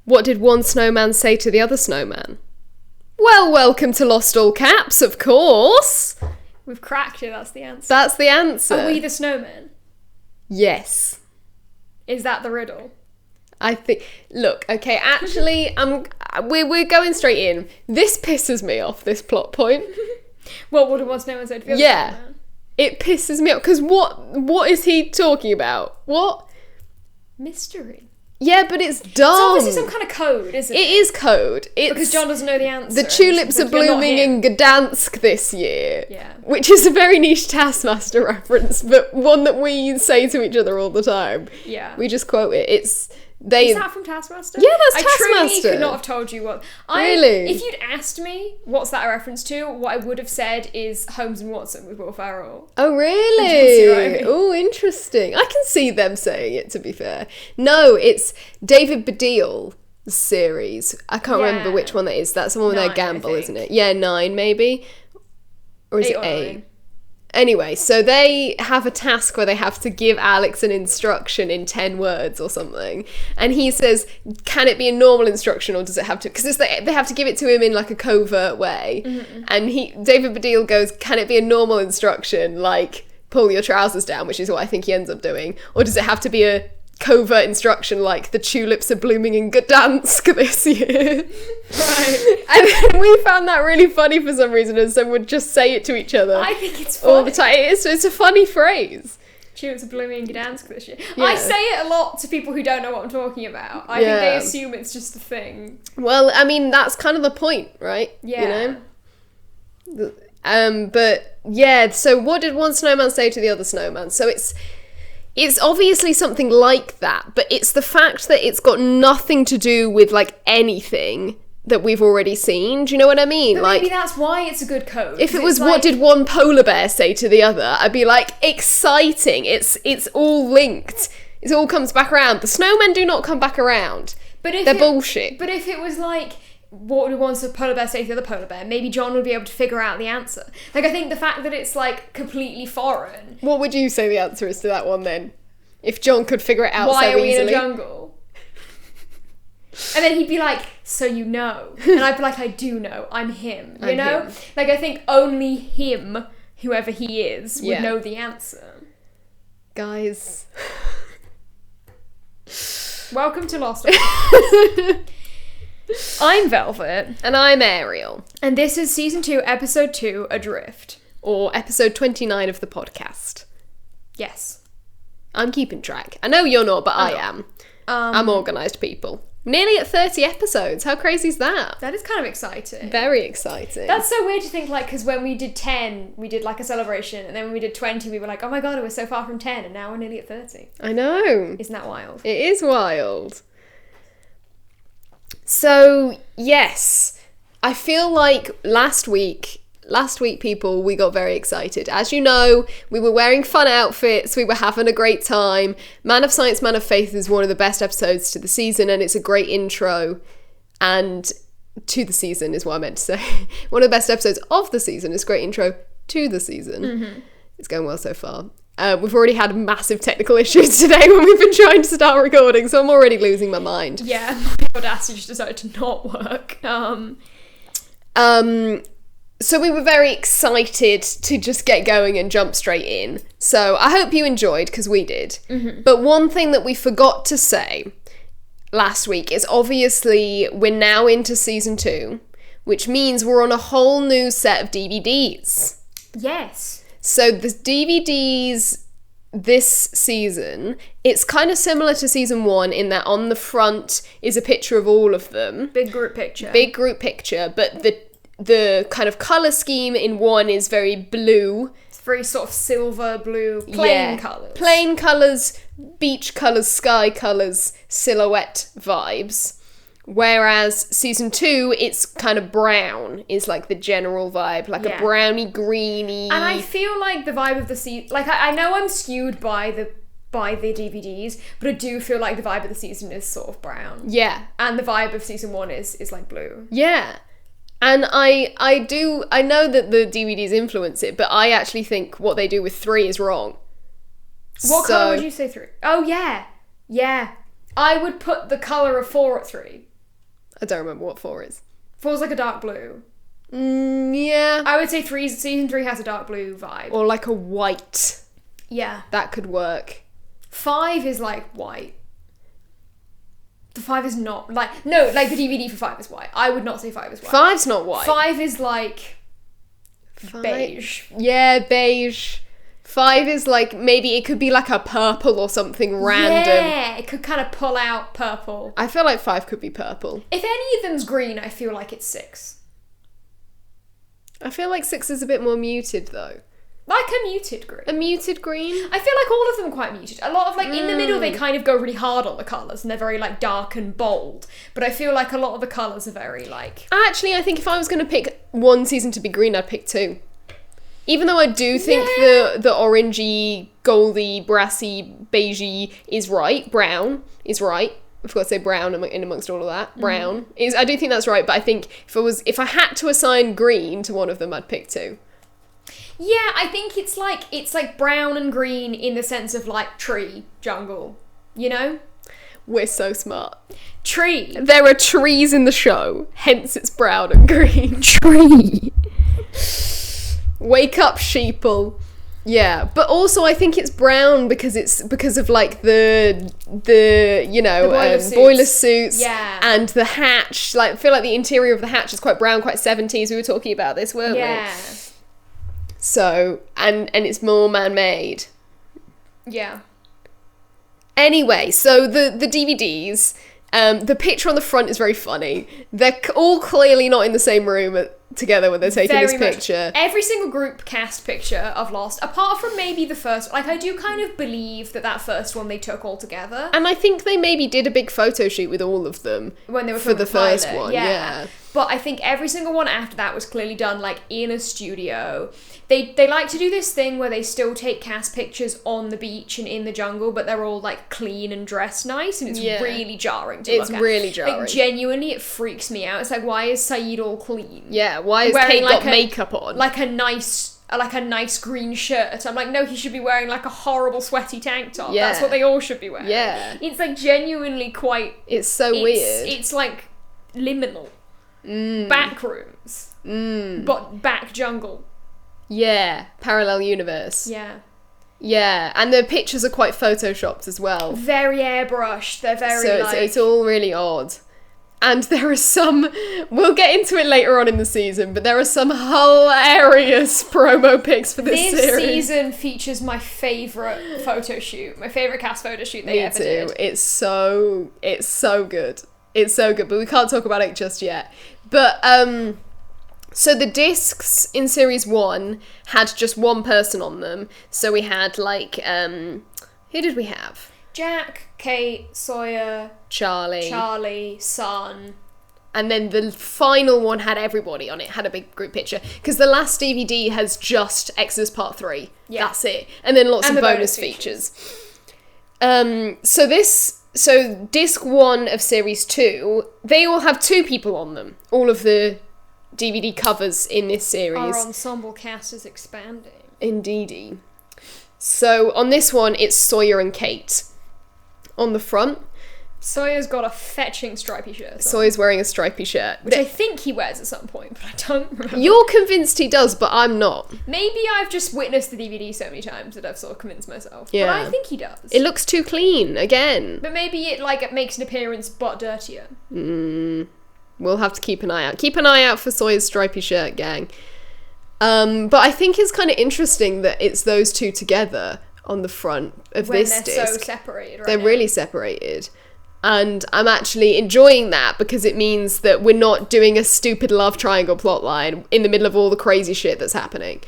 What did one snowman say to the other snowman? Well, welcome to Lost All Caps, of course. We've cracked it, that's the answer. That's the answer. Are we the snowmen? Yes. Is that the riddle? I think... Look, okay, actually, we're going straight in. This pisses me off, this plot point. What did one snowman say to the other snowman? It pisses me off, because what is he talking about? What? Mystery. Yeah, but it's dumb. It's obviously some kind of code, isn't it? It is code. Because John doesn't know the answer. The tulips are blooming in Gdansk this year. Yeah. Which is a very niche Taskmaster reference, but one that we say to each other all the time. Yeah. We just quote it. Is that from Taskmaster? Yeah, that's Taskmaster. I truly could not have told you what. Really? If you'd asked me what's that a reference to, what I would have said is Holmes and Watson with Will Ferrell. Oh, really? See what I mean? Oh, interesting. I can see them saying it, to be fair. No, it's David Baddiel's series. I can't remember which one that is. That's the one with their gamble, isn't it? Yeah, 9 maybe. Or is it 8? Anyway, so they have a task where they have to give Alex an instruction in 10 words or something. And he says, can it be a normal instruction or does it have to... Because they have to give it to him in like a covert way. Mm-hmm. And David Baddiel goes, can it be a normal instruction, like pull your trousers down, which is what I think he ends up doing? Or does it have to be a covert instruction like the tulips are blooming in Gdansk this year? Right. And then we found that really funny for some reason, and so would just say it to each other. I think it's funny. All the time. It's a funny phrase. Tulips are blooming in Gdansk this year. Yeah. I say it a lot to people who don't know what I'm talking about. I think they assume it's just a thing. Well, I mean, that's kind of the point, right? Yeah. You know? But yeah, so what did one snowman say to the other snowman? So it's obviously something like that, but it's the fact that it's got nothing to do with, like, anything that we've already seen. Do you know what I mean? But like, maybe that's why it's a good code. If it was what did one polar bear say to the other, I'd be like, exciting. It's all linked. It all comes back around. The snowmen do not come back around. They're bullshit. But if it was like, what would one polar bear say to the other polar bear, maybe John would be able to figure out the answer. Like, I think the fact that it's, like, completely foreign... What would you say the answer is to that one, then? If John could figure it out so easily. Why are we in a jungle? And then he'd be like, so you know. And I'd be like, I do know. I'm him. You know? Him. Like, I think only him, whoever he is, would know the answer. Guys. Welcome to Lost. I'm Velvet. And I'm Ariel. And this is Season 2, Episode 2, Adrift. Or Episode 29 of the podcast. Yes. I'm keeping track. I know you're not, but I am. I'm organised people. Nearly at 30 episodes. How crazy is that? That is kind of exciting. Very exciting. That's so weird to think, like, because when we did 10, we did, like, a celebration, and then when we did 20, we were like, oh my god, we're so far from 10, and now we're nearly at 30. I know. Isn't that wild? It is wild. So, yes. I feel like last week, people, we got very excited. As you know, we were wearing fun outfits, we were having a great time. Man of Science, Man of Faith is one of the best episodes to the season, and it's a great intro. And to the season is what I meant to say. One of the best episodes of the season is a great intro to the season. Mm-hmm. It's going well so far. We've already had massive technical issues today when we've been trying to start recording, so I'm already losing my mind. Yeah, my Audacity just decided to not work. So we were very excited to just get going and jump straight in. So I hope you enjoyed, because we did. Mm-hmm. But one thing that we forgot to say last week is obviously we're now into Season 2, which means we're on a whole new set of DVDs. Yes. So the DVDs this season, it's kind of similar to Season 1 in that on the front is a picture of all of them. Big group picture, but the kind of colour scheme in 1 is very blue. It's very sort of silver, blue, plain colours. Plain colours, beach colours, sky colours, silhouette vibes. Whereas Season 2, it's kind of brown, is like the general vibe, like a browny, greeny... And I feel like the vibe of the season... Like, I know I'm skewed by the DVDs, but I do feel like the vibe of the season is sort of brown. Yeah. And the vibe of Season 1 is like blue. Yeah. And I know that the DVDs influence it, but I actually think what they do with 3 is wrong. What colour would you say 3? Oh, yeah. Yeah. I would put the colour of 4 at 3. I don't remember what 4 is. 4's like a dark blue. Yeah. I would say season 3 has a dark blue vibe. Or like a white. Yeah. That could work. 5 is like white. The 5 is not like no, like the DVD for 5 is white. I would not say 5 is white. 5's not white. 5 is like beige. Yeah, beige. 5 is like, maybe it could be like a purple or something random. Yeah, it could kind of pull out purple. I feel like 5 could be purple. If any of them's green, I feel like it's 6. I feel like 6 is a bit more muted though. Like a muted green. A muted green? I feel like all of them are quite muted. A lot of, like, in the middle, they kind of go really hard on the colours, and they're very, like, dark and bold. But I feel like a lot of the colours are very, like... Actually, I think if I was going to pick one season to be green, I'd pick 2. Even though I do think the orangey, goldy, brassy, beigey is right. Brown is right. I forgot to say brown in amongst all of that. Brown is... I do think that's right, but I think if I had to assign green to one of them, I'd pick 2. Yeah, I think it's like brown and green in the sense of like tree, jungle, you know? We're so smart. Tree. There are trees in the show, hence it's brown and green. Tree. Wake up, sheeple. Yeah, but also I think it's brown because of like the boiler suits and the hatch. Like I feel like the interior of the hatch is quite brown, quite 70s. We were talking about this, weren't we? Yeah. So, and it's more man-made. Yeah. Anyway, so the DVDs, the picture on the front is very funny. They're all clearly not in the same room together when they're taking this picture. Every single group cast picture of Lost, apart from maybe the first, like I do kind of believe that first one they took all together. And I think they maybe did a big photo shoot with all of them when they were for the first one. Yeah. But I think every single one after that was clearly done like in a studio. They like to do this thing where they still take cast pictures on the beach and in the jungle, but they're all like clean and dressed nice, and it's really jarring to look at. It's really jarring. Like genuinely, it freaks me out. It's like, why is Saeed all clean? Yeah, why has Kate got makeup on? Like a nice green shirt. I'm like, no, he should be wearing like a horrible sweaty tank top. Yeah. That's what they all should be wearing. Yeah. It's like genuinely quite... It's so weird. It's like liminal. Back rooms. But back jungle. Yeah. Parallel universe. Yeah. Yeah. And the pictures are quite photoshopped as well. Very airbrushed. They're very so it's all really odd. And there are some, we'll get into it later on in the season, but there are some hilarious promo pics for this series. This season features my favourite photo shoot, my favourite cast photo shoot they ever did. Me too. It's so good. It's so good, but we can't talk about it just yet. But, so the discs in series 1 had just one person on them. So we had like, who did we have? Jack, Kate, Sawyer, Charlie, Sun. And then the final one had everybody on it, had a big group picture. Because the last DVD has just Exodus Part 3. Yeah. That's it. And then lots of bonus features. So disc 1 of series 2, they all have 2 people on them. All of the DVD covers in this series. Our ensemble cast is expanding. Indeedy. So on this one, it's Sawyer and Kate. On the front, Sawyer's got a fetching stripy shirt on. Sawyer's wearing a stripy shirt. Which I think he wears at some point, but I don't remember. You're convinced he does, but I'm not. Maybe I've just witnessed the DVD so many times that I've sort of convinced myself. Yeah. But I think he does. It looks too clean, again. But maybe it makes an appearance but dirtier. We'll have to keep an eye out. Keep an eye out for Sawyer's stripy shirt, gang. But I think it's kind of interesting that it's those 2 together on the front of this disc. When they're so separated right They're now. really separated. And I'm actually enjoying that because it means that we're not doing a stupid love triangle plotline in the middle of all the crazy shit that's happening.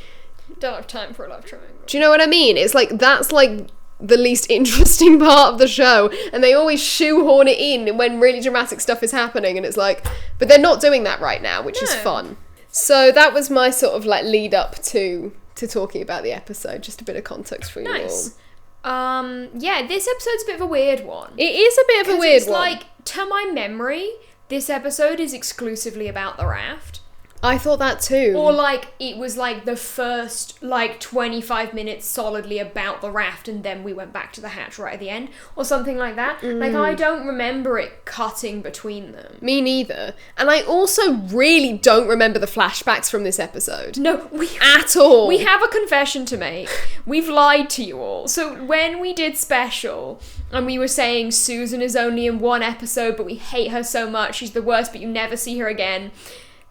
Don't have time for a love triangle. Do you know what I mean? It's like, that's like the least interesting part of the show, and they always shoehorn it in when really dramatic stuff is happening, and it's like, but they're not doing that right now, which is fun. So that was my sort of like lead up to talking about the episode, just a bit of context for you all. Yeah, this episode's a bit of a weird one. It is a bit of a weird one. Like, to my memory, this episode is exclusively about the raft. I thought that too. Or, like, it was, like, the first, like, 25 minutes solidly about the raft, and then we went back to the hatch right at the end, or something like that. Like, I don't remember it cutting between them. Me neither. And I also really don't remember the flashbacks from this episode. No, at all. We have a confession to make. We've lied to you all. So, when we did special, and we were saying Susan is only in one episode, but we hate her so much, she's the worst, but you never see her again.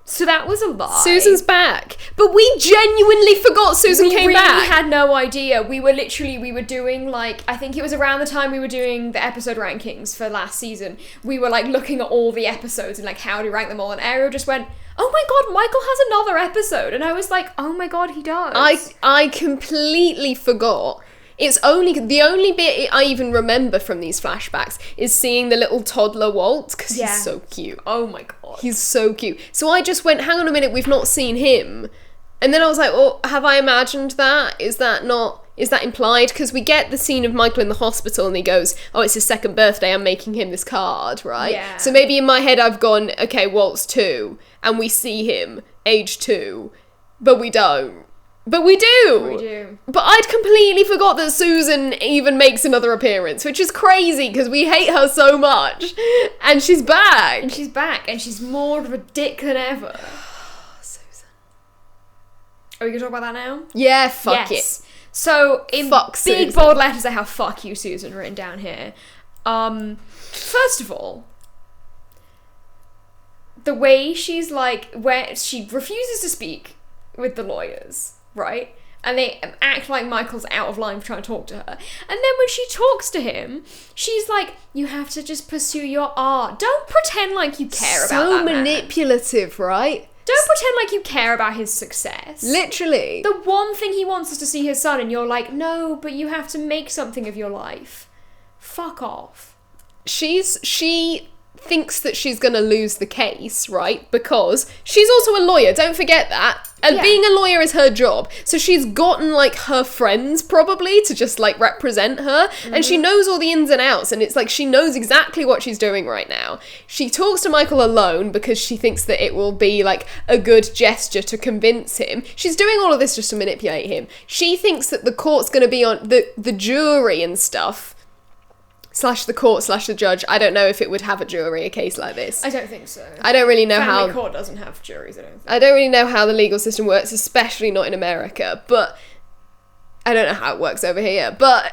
So that was a lie. Susan's back. But we genuinely forgot Susan came back. We had no idea. We were doing, like, I think it was around the time we were doing the episode rankings for last season. We were, like, looking at all the episodes and, like, how to rank them all. And Ariel just went, oh my god, Michael has another episode. And I was like, oh my god, he does. I completely forgot. It's the only bit I even remember from these flashbacks is seeing the little toddler Walt, because he's so cute. Oh my god. He's so cute. So I just went, hang on a minute, we've not seen him. And then I was like, oh, have I imagined that? Is that implied? Because we get the scene of Michael in the hospital and he goes, oh, it's his second birthday, I'm making him this card, right? Yeah. So maybe in my head I've gone, okay, Walt's 2, and we see him, age 2, but we don't. But we do! We do. But I'd completely forgot that Susan even makes another appearance, which is crazy, because we hate her so much. And she's back! And she's more of a dick than ever. Susan. Are we gonna talk about that now? Yeah, fuck it. So, in Fuck big Susan. bold letters I have fuck you, Susan, written down here. First of all, the way she's like, where she refuses to speak with the lawyers, right? And they act like Michael's out of line for trying to talk to her. And then when she talks to him, she's like, you have to just pursue your art. Don't pretend like you care about that man. So manipulative, right? Don't pretend like you care about his success. Literally. The one thing he wants is to see his son, and you're like, no, but you have to make something of your life. Fuck off. She thinks that she's gonna lose the case, right? Because she's also a lawyer, don't forget that. And being a lawyer is her job. So she's gotten, like, her friends, probably, to just, like, represent her. And she knows all the ins and outs, and it's like she knows exactly what she's doing right now. She talks to Michael alone because she thinks that it will be, like, a good gesture to convince him. She's doing all of this just to manipulate him. She thinks that the court's gonna be on the jury and stuff. / the court / the judge. I don't know if it would have a jury, a case like this. I don't think so. I don't really know Family court doesn't have juries, I don't think. I don't really know how the legal system works, especially not in America, but I don't know how it works over here. But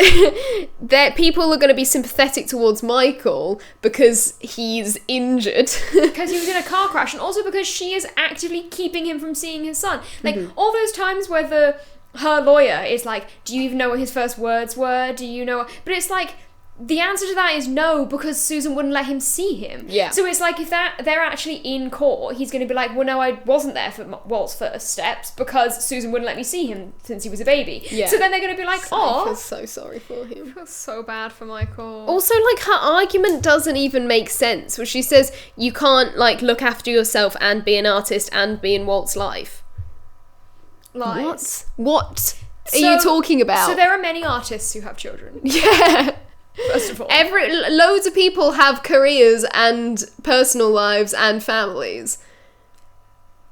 people are going to be sympathetic towards Michael because he's injured. Because he was in a car crash, and also because she is actively keeping him from seeing his son. Like, all those times where her lawyer is like, do you even know what his first words were? Do you know? But it's like, the answer to that is no, because Susan wouldn't let him see him. Yeah. So it's like, if they're actually in court, he's going to be like, well, no, I wasn't there for Walt's first steps because Susan wouldn't let me see him since he was a baby. Yeah. So then they're going to be like, I feel so sorry for him. I feel so bad for Michael. Also, like, her argument doesn't even make sense, where she says you can't, like, look after yourself and be an artist and be in Walt's life. Lies. What are you talking about? So there are many artists who have children. Yeah. First of all. Loads of people have careers and personal lives and families.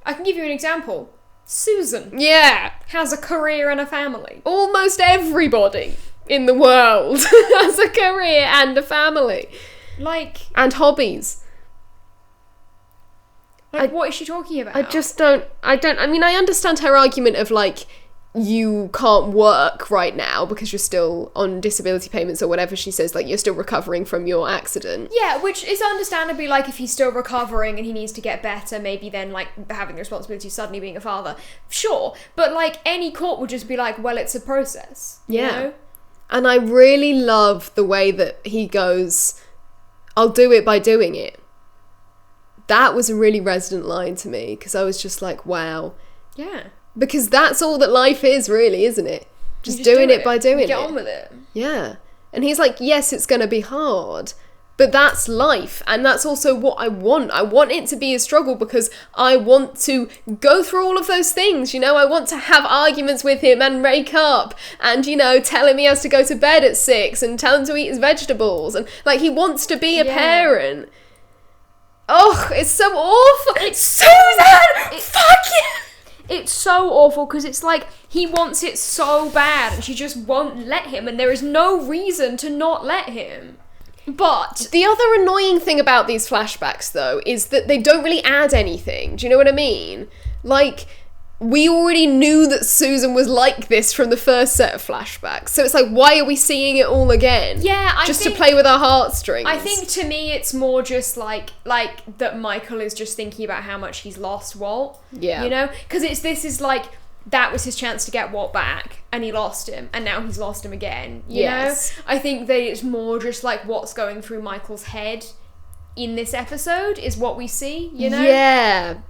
I can give you an example. Susan. Yeah. Has a career and a family. Almost everybody in the world has a career and a family. Like... And hobbies. Like, what is she talking about? I mean, I understand her argument of, like, you can't work right now because you're still on disability payments or whatever she says, like, you're still recovering from your accident. Yeah, which is understandably, like, if he's still recovering and he needs to get better, maybe then, like, having the responsibility of suddenly being a father. Sure, but, like, any court would just be like, well, it's a process. You know? And I really love the way that he goes, I'll do it by doing it. That was a really resonant line to me, because I was just like, wow. Yeah. Because that's all that life is, really, isn't it? Just doing it by doing it. Get on with it. Yeah. And he's like, yes, it's going to be hard, but that's life. And that's also what I want. I want it to be a struggle because I want to go through all of those things. You know, I want to have arguments with him and make up and, you know, tell him he has to go to bed at 6 and tell him to eat his vegetables. And, like, he wants to be a parent. Oh, it's so awful. It's Susan! Fuck you! It's so awful because it's like he wants it so bad and she just won't let him, and there is no reason to not let him. But the other annoying thing about these flashbacks, though, is that they don't really add anything. Do you know what I mean? Like, we already knew that Susan was like this from the first set of flashbacks. So it's like, why are we seeing it all again? Yeah, I just think, to play with our heartstrings. I think to me it's more just like that Michael is just thinking about how much he's lost Walt. Yeah. You know? Because this is like, that was his chance to get Walt back, and he lost him, and now he's lost him again. You know? I think that it's more just like what's going through Michael's head in this episode is what we see, you know?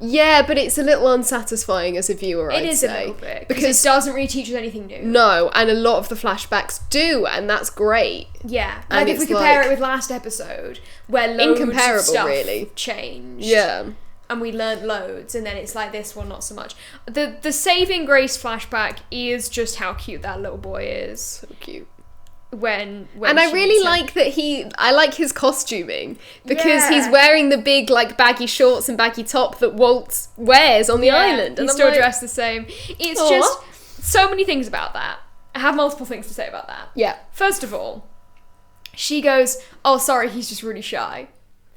Yeah, but it's a little unsatisfying as a viewer, I'd say. It is a little bit, because it doesn't really teach us anything new. No, and a lot of the flashbacks do, and that's great. Yeah, like if we compare it with last episode, where loads of stuff really changed. Yeah. And we learnt loads, and then it's like this one, not so much. The saving grace flashback is just how cute that little boy is. So cute. When and I really like that I like his costuming, because he's wearing the big like baggy shorts and baggy top that Walt wears on the island, and he's still dressed the same. It's just so many things about that. I have multiple things to say about that. Yeah. First of all, she goes, "Oh, sorry, he's just really shy."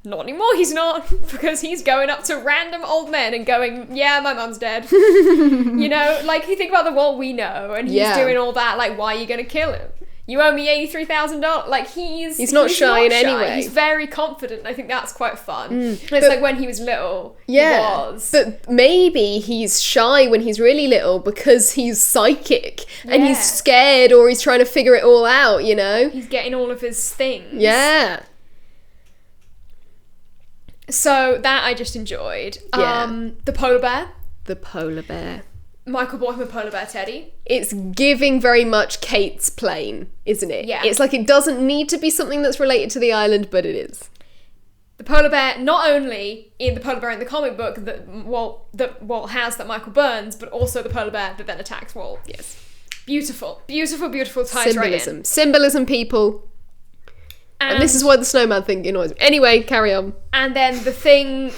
Not anymore, he's not, because he's going up to random old men and going, "Yeah, my mum's dead." You know, like, you think about the Walt we know, and he's doing all that, like, why are you gonna kill him? You owe me $83,000. Like, he's not shy in any way. He's very confident. I think that's quite fun. And it's like when he was little, he was. But maybe he's shy when he's really little because he's psychic and he's scared, or he's trying to figure it all out, you know? He's getting all of his things. Yeah. So that I just enjoyed. Yeah. The polar bear. The polar bear. Michael bought him a polar bear teddy. It's giving very much Kate's plane, isn't it? Yeah. It's like it doesn't need to be something that's related to the island, but it is. The polar bear, not only in the polar bear in the comic book that Walt has that Michael burns, but also the polar bear that then attacks Walt. Yes. Beautiful. Beautiful, beautiful ties right in. Symbolism, people. And this is why the snowman thing annoys me. Anyway, carry on. And then the thing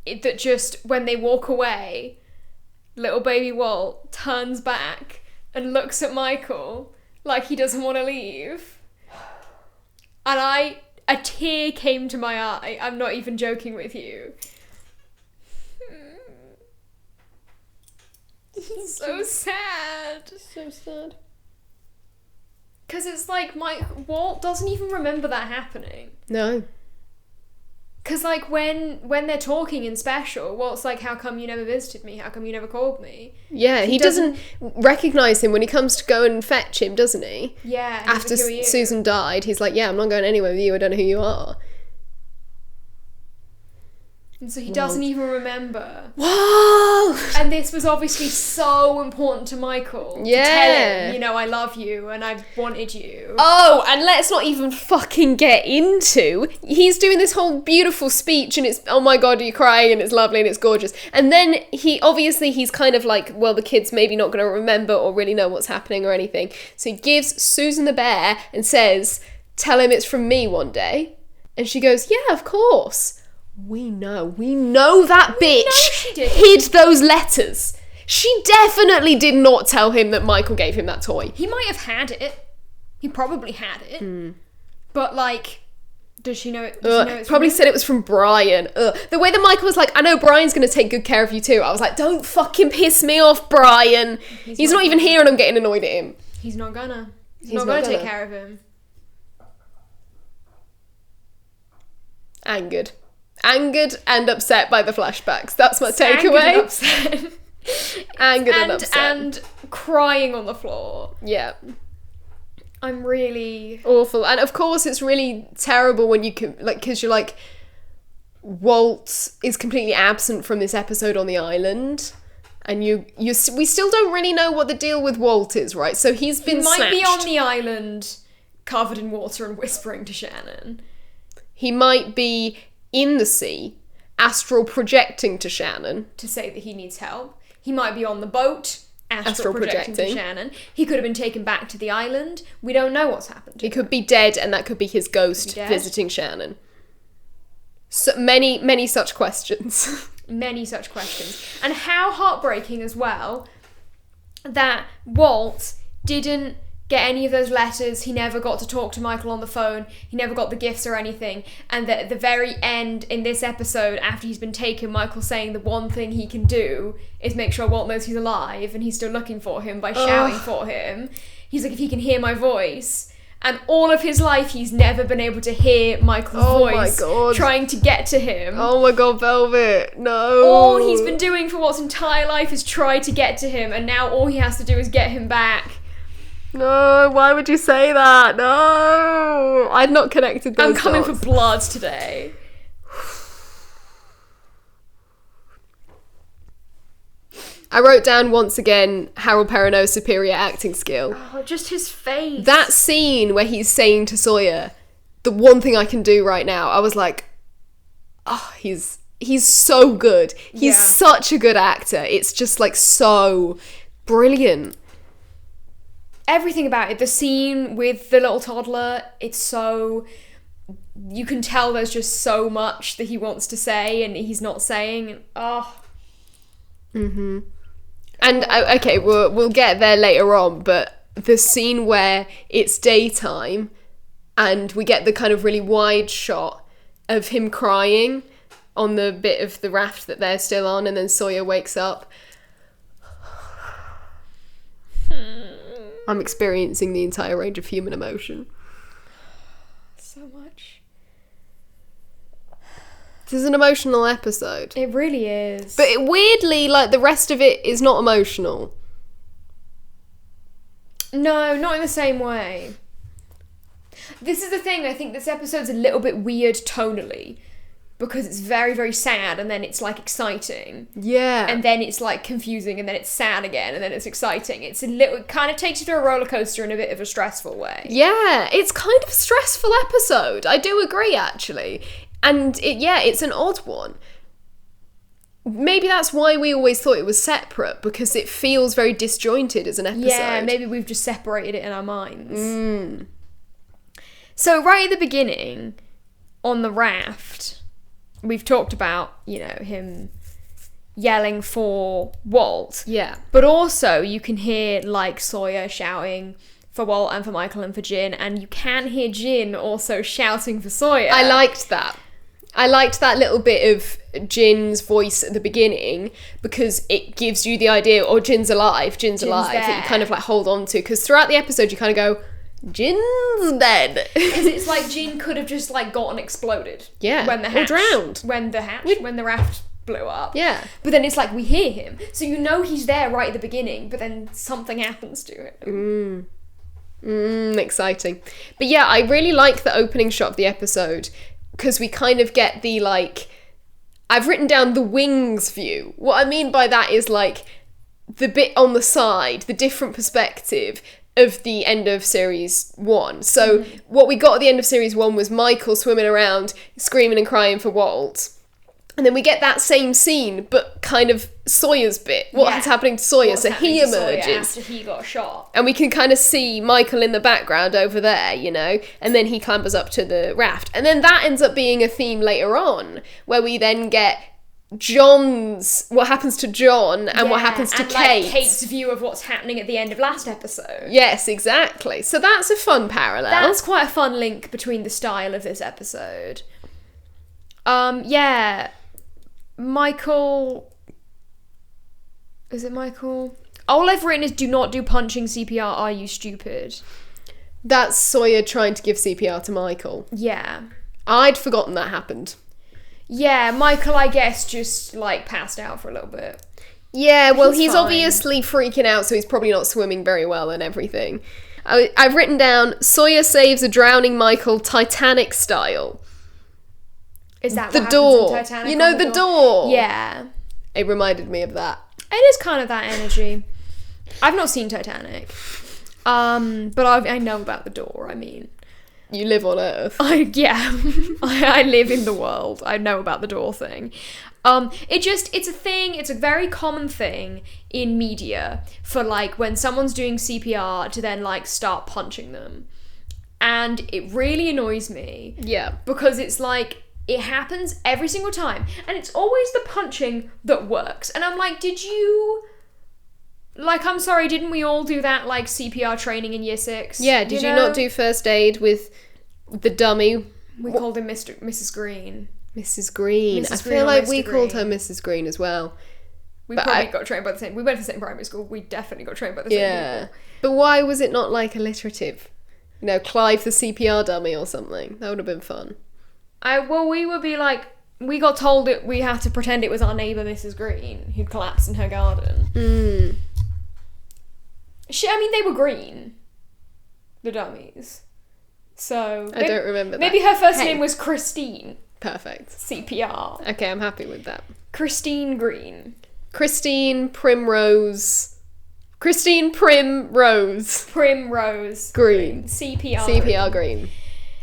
that just, when they walk away, little baby Walt turns back and looks at Michael like he doesn't want to leave. And a tear came to my eye. I'm not even joking with you. It's so sad. So sad. Because it's like, Walt doesn't even remember that happening. No. Because, like, when they're talking in special, Walt's like, "How come you never visited me? How come you never called me?" Yeah, he doesn't recognise him when he comes to go and fetch him, doesn't he? Yeah. After Susan died, he's like, "Yeah, I'm not going anywhere with you, I don't know who you are." And so he doesn't even remember. Whoa! And this was obviously so important to Michael. Yeah. To tell him, you know, I love you and I wanted you. Oh, and let's not even fucking get into, he's doing this whole beautiful speech and it's, oh my god, you're crying and it's lovely and it's gorgeous. And then he's kind of like, well, the kid's maybe not going to remember or really know what's happening or anything. So he gives Susan the bear and says, "Tell him it's from me one day." And she goes, "Yeah, of course." We know that bitch hid those letters. She definitely did not tell him that Michael gave him that toy. He might have had it. He probably had it. But, like, does she know it? Does she know it's probably from said it was from Brian. The way that Michael was like, "I know Brian's going to take good care of you too." I was like, don't fucking piss me off, Brian. He's not even here and I'm getting annoyed at him. He's not gonna. He's not gonna take care of him. Angered and upset by the flashbacks. That's my takeaway. Angered and upset. And crying on the floor. Yeah. I'm really... awful. And of course it's really terrible when you can, like, because you're like, Walt is completely absent from this episode on the island. And we still don't really know what the deal with Walt is, right? So he might be on the island covered in water and whispering to Shannon. He might be in the sea, astral projecting to Shannon. To say that he needs help. He might be on the boat, astral projecting to Shannon. He could have been taken back to the island. We don't know what's happened to him. He could be dead and that could be his ghost visiting Shannon. So many such questions. Many such questions. And how heartbreaking as well that Walt didn't get any of those letters. He never got to talk to Michael on the phone. He never got the gifts or anything. And that at the very end in this episode, after he's been taken, Michael's saying the one thing he can do is make sure Walt knows he's alive and he's still looking for him by shouting for him. He's like, if he can hear my voice. And all of his life, he's never been able to hear Michael's voice trying to get to him. Oh my god, Velvet, no. All he's been doing for Walt's entire life is try to get to him, and now all he has to do is get him back. No, why would you say that? No, I'd not connected those I'm coming dots. for blood today. I wrote down once again Harold Perrineau's superior acting skill. Oh, just his face. That scene where he's saying to Sawyer, the one thing I can do right now, I was like, oh, he's so good. He's such a good actor. It's just like so brilliant. Everything about it. The scene with the little toddler, it's so... You can tell there's just so much that he wants to say and he's not saying. Oh. Mm-hmm. And okay, we'll get there later on, but the scene where it's daytime and we get the kind of really wide shot of him crying on the bit of the raft that they're still on, and then Sawyer wakes up. I'm experiencing the entire range of human emotion. So much. This is an emotional episode. It really is. But weirdly, like, the rest of it is not emotional. No, not in the same way. This is the thing, I think this episode's a little bit weird tonally. Because it's very, very sad, and then it's, like, exciting. Yeah. And then it's, like, confusing, and then it's sad again, and then it's exciting. It kind of takes you through a roller coaster in a bit of a stressful way. Yeah, it's kind of a stressful episode. I do agree, actually. And it's an odd one. Maybe that's why we always thought it was separate, because it feels very disjointed as an episode. Yeah, maybe we've just separated it in our minds. So right at the beginning, on the raft, we've talked about, him yelling for Walt. Yeah. But also you can hear, like, Sawyer shouting for Walt and for Michael and for Jin, and you can hear Jin also shouting for Sawyer. I liked that. I liked that little bit of Jin's voice at the beginning, because it gives you the idea, Jin's alive, Jin's alive, there. that you kind of like hold on to, because throughout the episode you kind of go, Jin's dead. It's like Jin could have just like gotten exploded. Yeah. When the hatch, or drowned. When the raft blew up. Yeah. But then it's like we hear him, so you know he's there right at the beginning, but then something happens to him. Exciting. But yeah, I really like the opening shot of the episode, because we kind of get the, like, I've written down the wings view. What I mean by that is, like, the bit on the side, the different perspective of the end of series 1. So what we got at the end of series 1 was Michael swimming around screaming and crying for Walt. And then we get that same scene, but kind of Sawyer's bit. What's happening to Sawyer? So he emerges. After he got shot. And we can kind of see Michael in the background over there, and then he clambers up to the raft. And then that ends up being a theme later on, where we then get what happens to John and what happens to Kate. Like Kate's view of what's happening at the end of last episode. Yes, exactly. So that's a fun parallel. That's quite a fun link between the style of this episode. Michael... Is it Michael? All I've written is do not do punching CPR, are you stupid? That's Sawyer trying to give CPR to Michael. Yeah. I'd forgotten that happened. Yeah, Michael, I guess, just, like, passed out for a little bit. Yeah, well, he's fine. obviously freaking out, so he's probably not swimming very well and everything. I've written down, Sawyer saves a drowning Michael Titanic style. Is that the what door? happens in Titanic? You know, the door. Yeah. It reminded me of that. It is kind of that energy. I've not seen Titanic. But I know about the door, I mean. You live on Earth. I live in the world. I know about the door thing. It's a thing, it's a very common thing in media for, like, when someone's doing CPR to then, like, start punching them. And it really annoys me. Yeah. Because it's like, It happens every single time. And it's always the punching that works. And I'm like, did you... Like, I'm sorry, didn't we all do that, like, CPR training in year 6? Yeah, did you not do first aid with the dummy? We called him Mrs. Green. Mrs. Green. I feel like we called her Mrs. Green as well. We probably got trained by the same... We went to the same primary school. We definitely got trained by the same people. But why was it not, like, alliterative? You know, Clive the CPR dummy or something. That would have been fun. We would be like... We got told that we had to pretend it was our neighbour Mrs. Green, who'd collapsed in her garden. They were green. The dummies. So... I don't remember that. Maybe her first name was Christine. Perfect. CPR. Okay, I'm happy with that. Christine Green. Christine Primrose Green. CPR Green.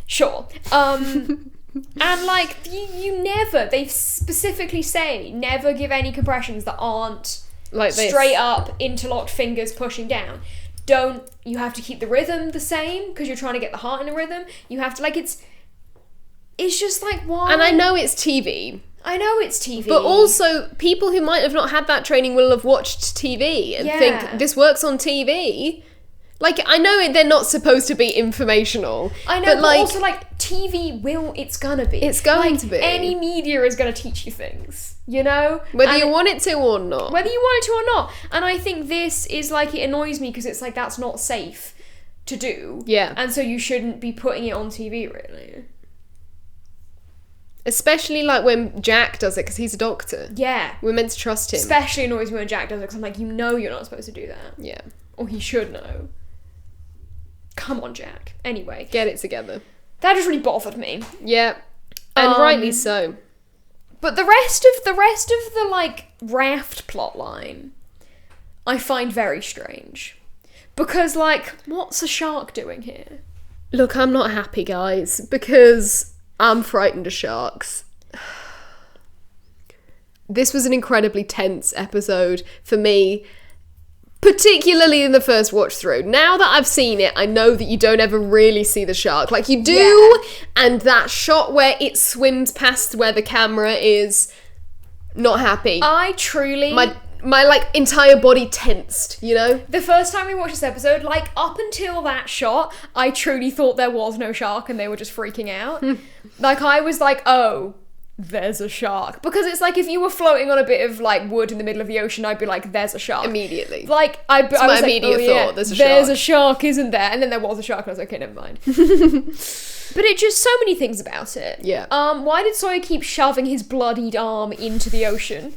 Sure. And like, you never, they specifically say, never give any compressions that aren't like straight up, interlocked fingers pushing down. You have to keep the rhythm the same, because you're trying to get the heart in a rhythm. You have to, like, it's just like, why? And I know it's TV. But also, people who might have not had that training will have watched TV and think, this works on TV. Like, I know they're not supposed to be informational. I know, but like, also, like, TV it's gonna be. It's going to be. Any media is gonna teach you things, you know? Whether you want it to or not. And I think this is, like, it annoys me because it's like, that's not safe to do. Yeah. And so you shouldn't be putting it on TV, really. Especially, like, when Jack does it, because he's a doctor. Yeah. We're meant to trust him. Especially annoys me when Jack does it, because I'm like, you know you're not supposed to do that. Yeah. Or he should know. Come on, Jack. Anyway. Get it together. That just really bothered me. Yeah. And rightly so. But the rest of the, like, raft plotline, I find very strange. Because, like, what's a shark doing here? Look, I'm not happy, guys, because... I'm frightened of sharks. This was an incredibly tense episode for me, particularly in the first watch through. Now that I've seen it, I know that you don't ever really see the shark. Like, you do, and that shot where it swims past where the camera is, not happy. I truly... My like, entire body tensed, you know? The first time we watched this episode, like, up until that shot, I truly thought there was no shark and they were just freaking out. Like, I was like, oh, there's a shark. Because it's like, if you were floating on a bit of, like, wood in the middle of the ocean, I'd be like, there's a shark. Immediately. Like, I was my like, immediate thought, there's a shark. There's a shark, isn't there? And then there was a shark, and I was like, okay, never mind. But it just, so many things about it. Yeah. Why did Sawyer keep shoving his bloodied arm into the ocean?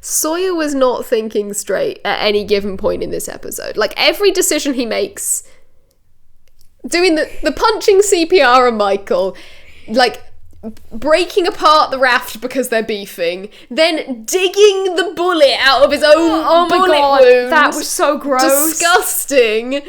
Sawyer was not thinking straight at any given point in this episode. Like, every decision he makes, doing the punching CPR on Michael, like, breaking apart the raft because they're beefing, then digging the bullet out of his own bullet wound. That was so gross. Disgusting.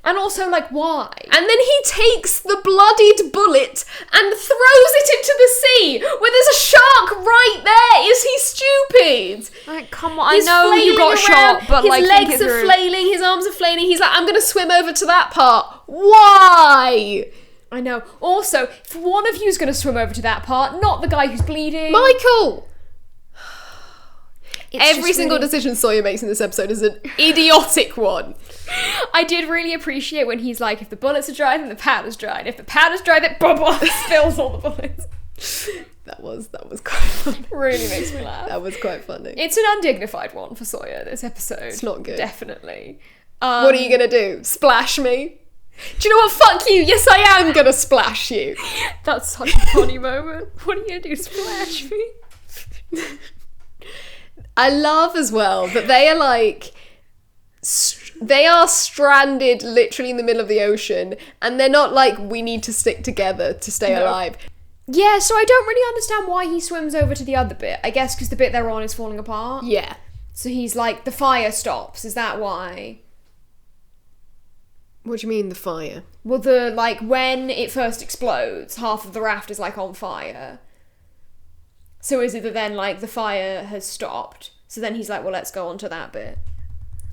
And also, like, why? And then he takes the bloodied bullet and throws it into the sea where there's a shark right there. Is he stupid? Like, come on, I know you got shot, but, like, his legs are flailing, his arms are flailing. He's like, I'm going to swim over to that part. Why? I know. Also, if one of you is going to swim over to that part, not the guy who's bleeding. Michael! Every single really... decision Sawyer makes in this episode is an idiotic one. I did really appreciate when he's like, if the bullets are dry, then the powder's dry. And if the powder's dry, then blah, spills all the bullets. That was quite funny. Really makes me laugh. That was quite funny. It's an undignified one for Sawyer, this episode. It's not good. Definitely. What are you going to do? Splash me? Do you know what? Fuck you. Yes, I am going to splash you. That's such a funny moment. What are you going to do? Splash me? I love as well that they are like, they are stranded literally in the middle of the ocean, and they're not like, we need to stick together to stay alive. Yeah, so I don't really understand why he swims over to the other bit. I guess because the bit they're on is falling apart. Yeah. So he's like, the fire stops. Is that why? What do you mean, the fire? Well, like, when it first explodes, half of the raft is, like, on fire. So is it that then, like, the fire has stopped? So then he's like, well, let's go on to that bit.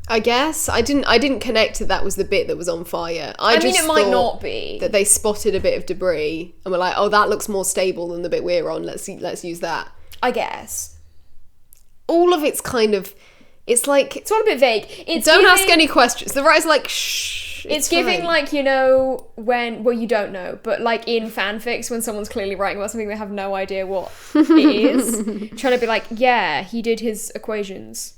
I guess I didn't connect that was the bit that was on fire. I mean, it might not be. That they spotted a bit of debris and were like, oh, that looks more stable than the bit we're on. Let's use that. I guess. All of it's kind of, it's like, it's all a bit vague. Don't ask any questions. The writer's like, shh. It's giving, like, you know, you don't know, but like in fanfics when someone's clearly writing about something they have no idea what it is, trying to be like, yeah, he did his equations.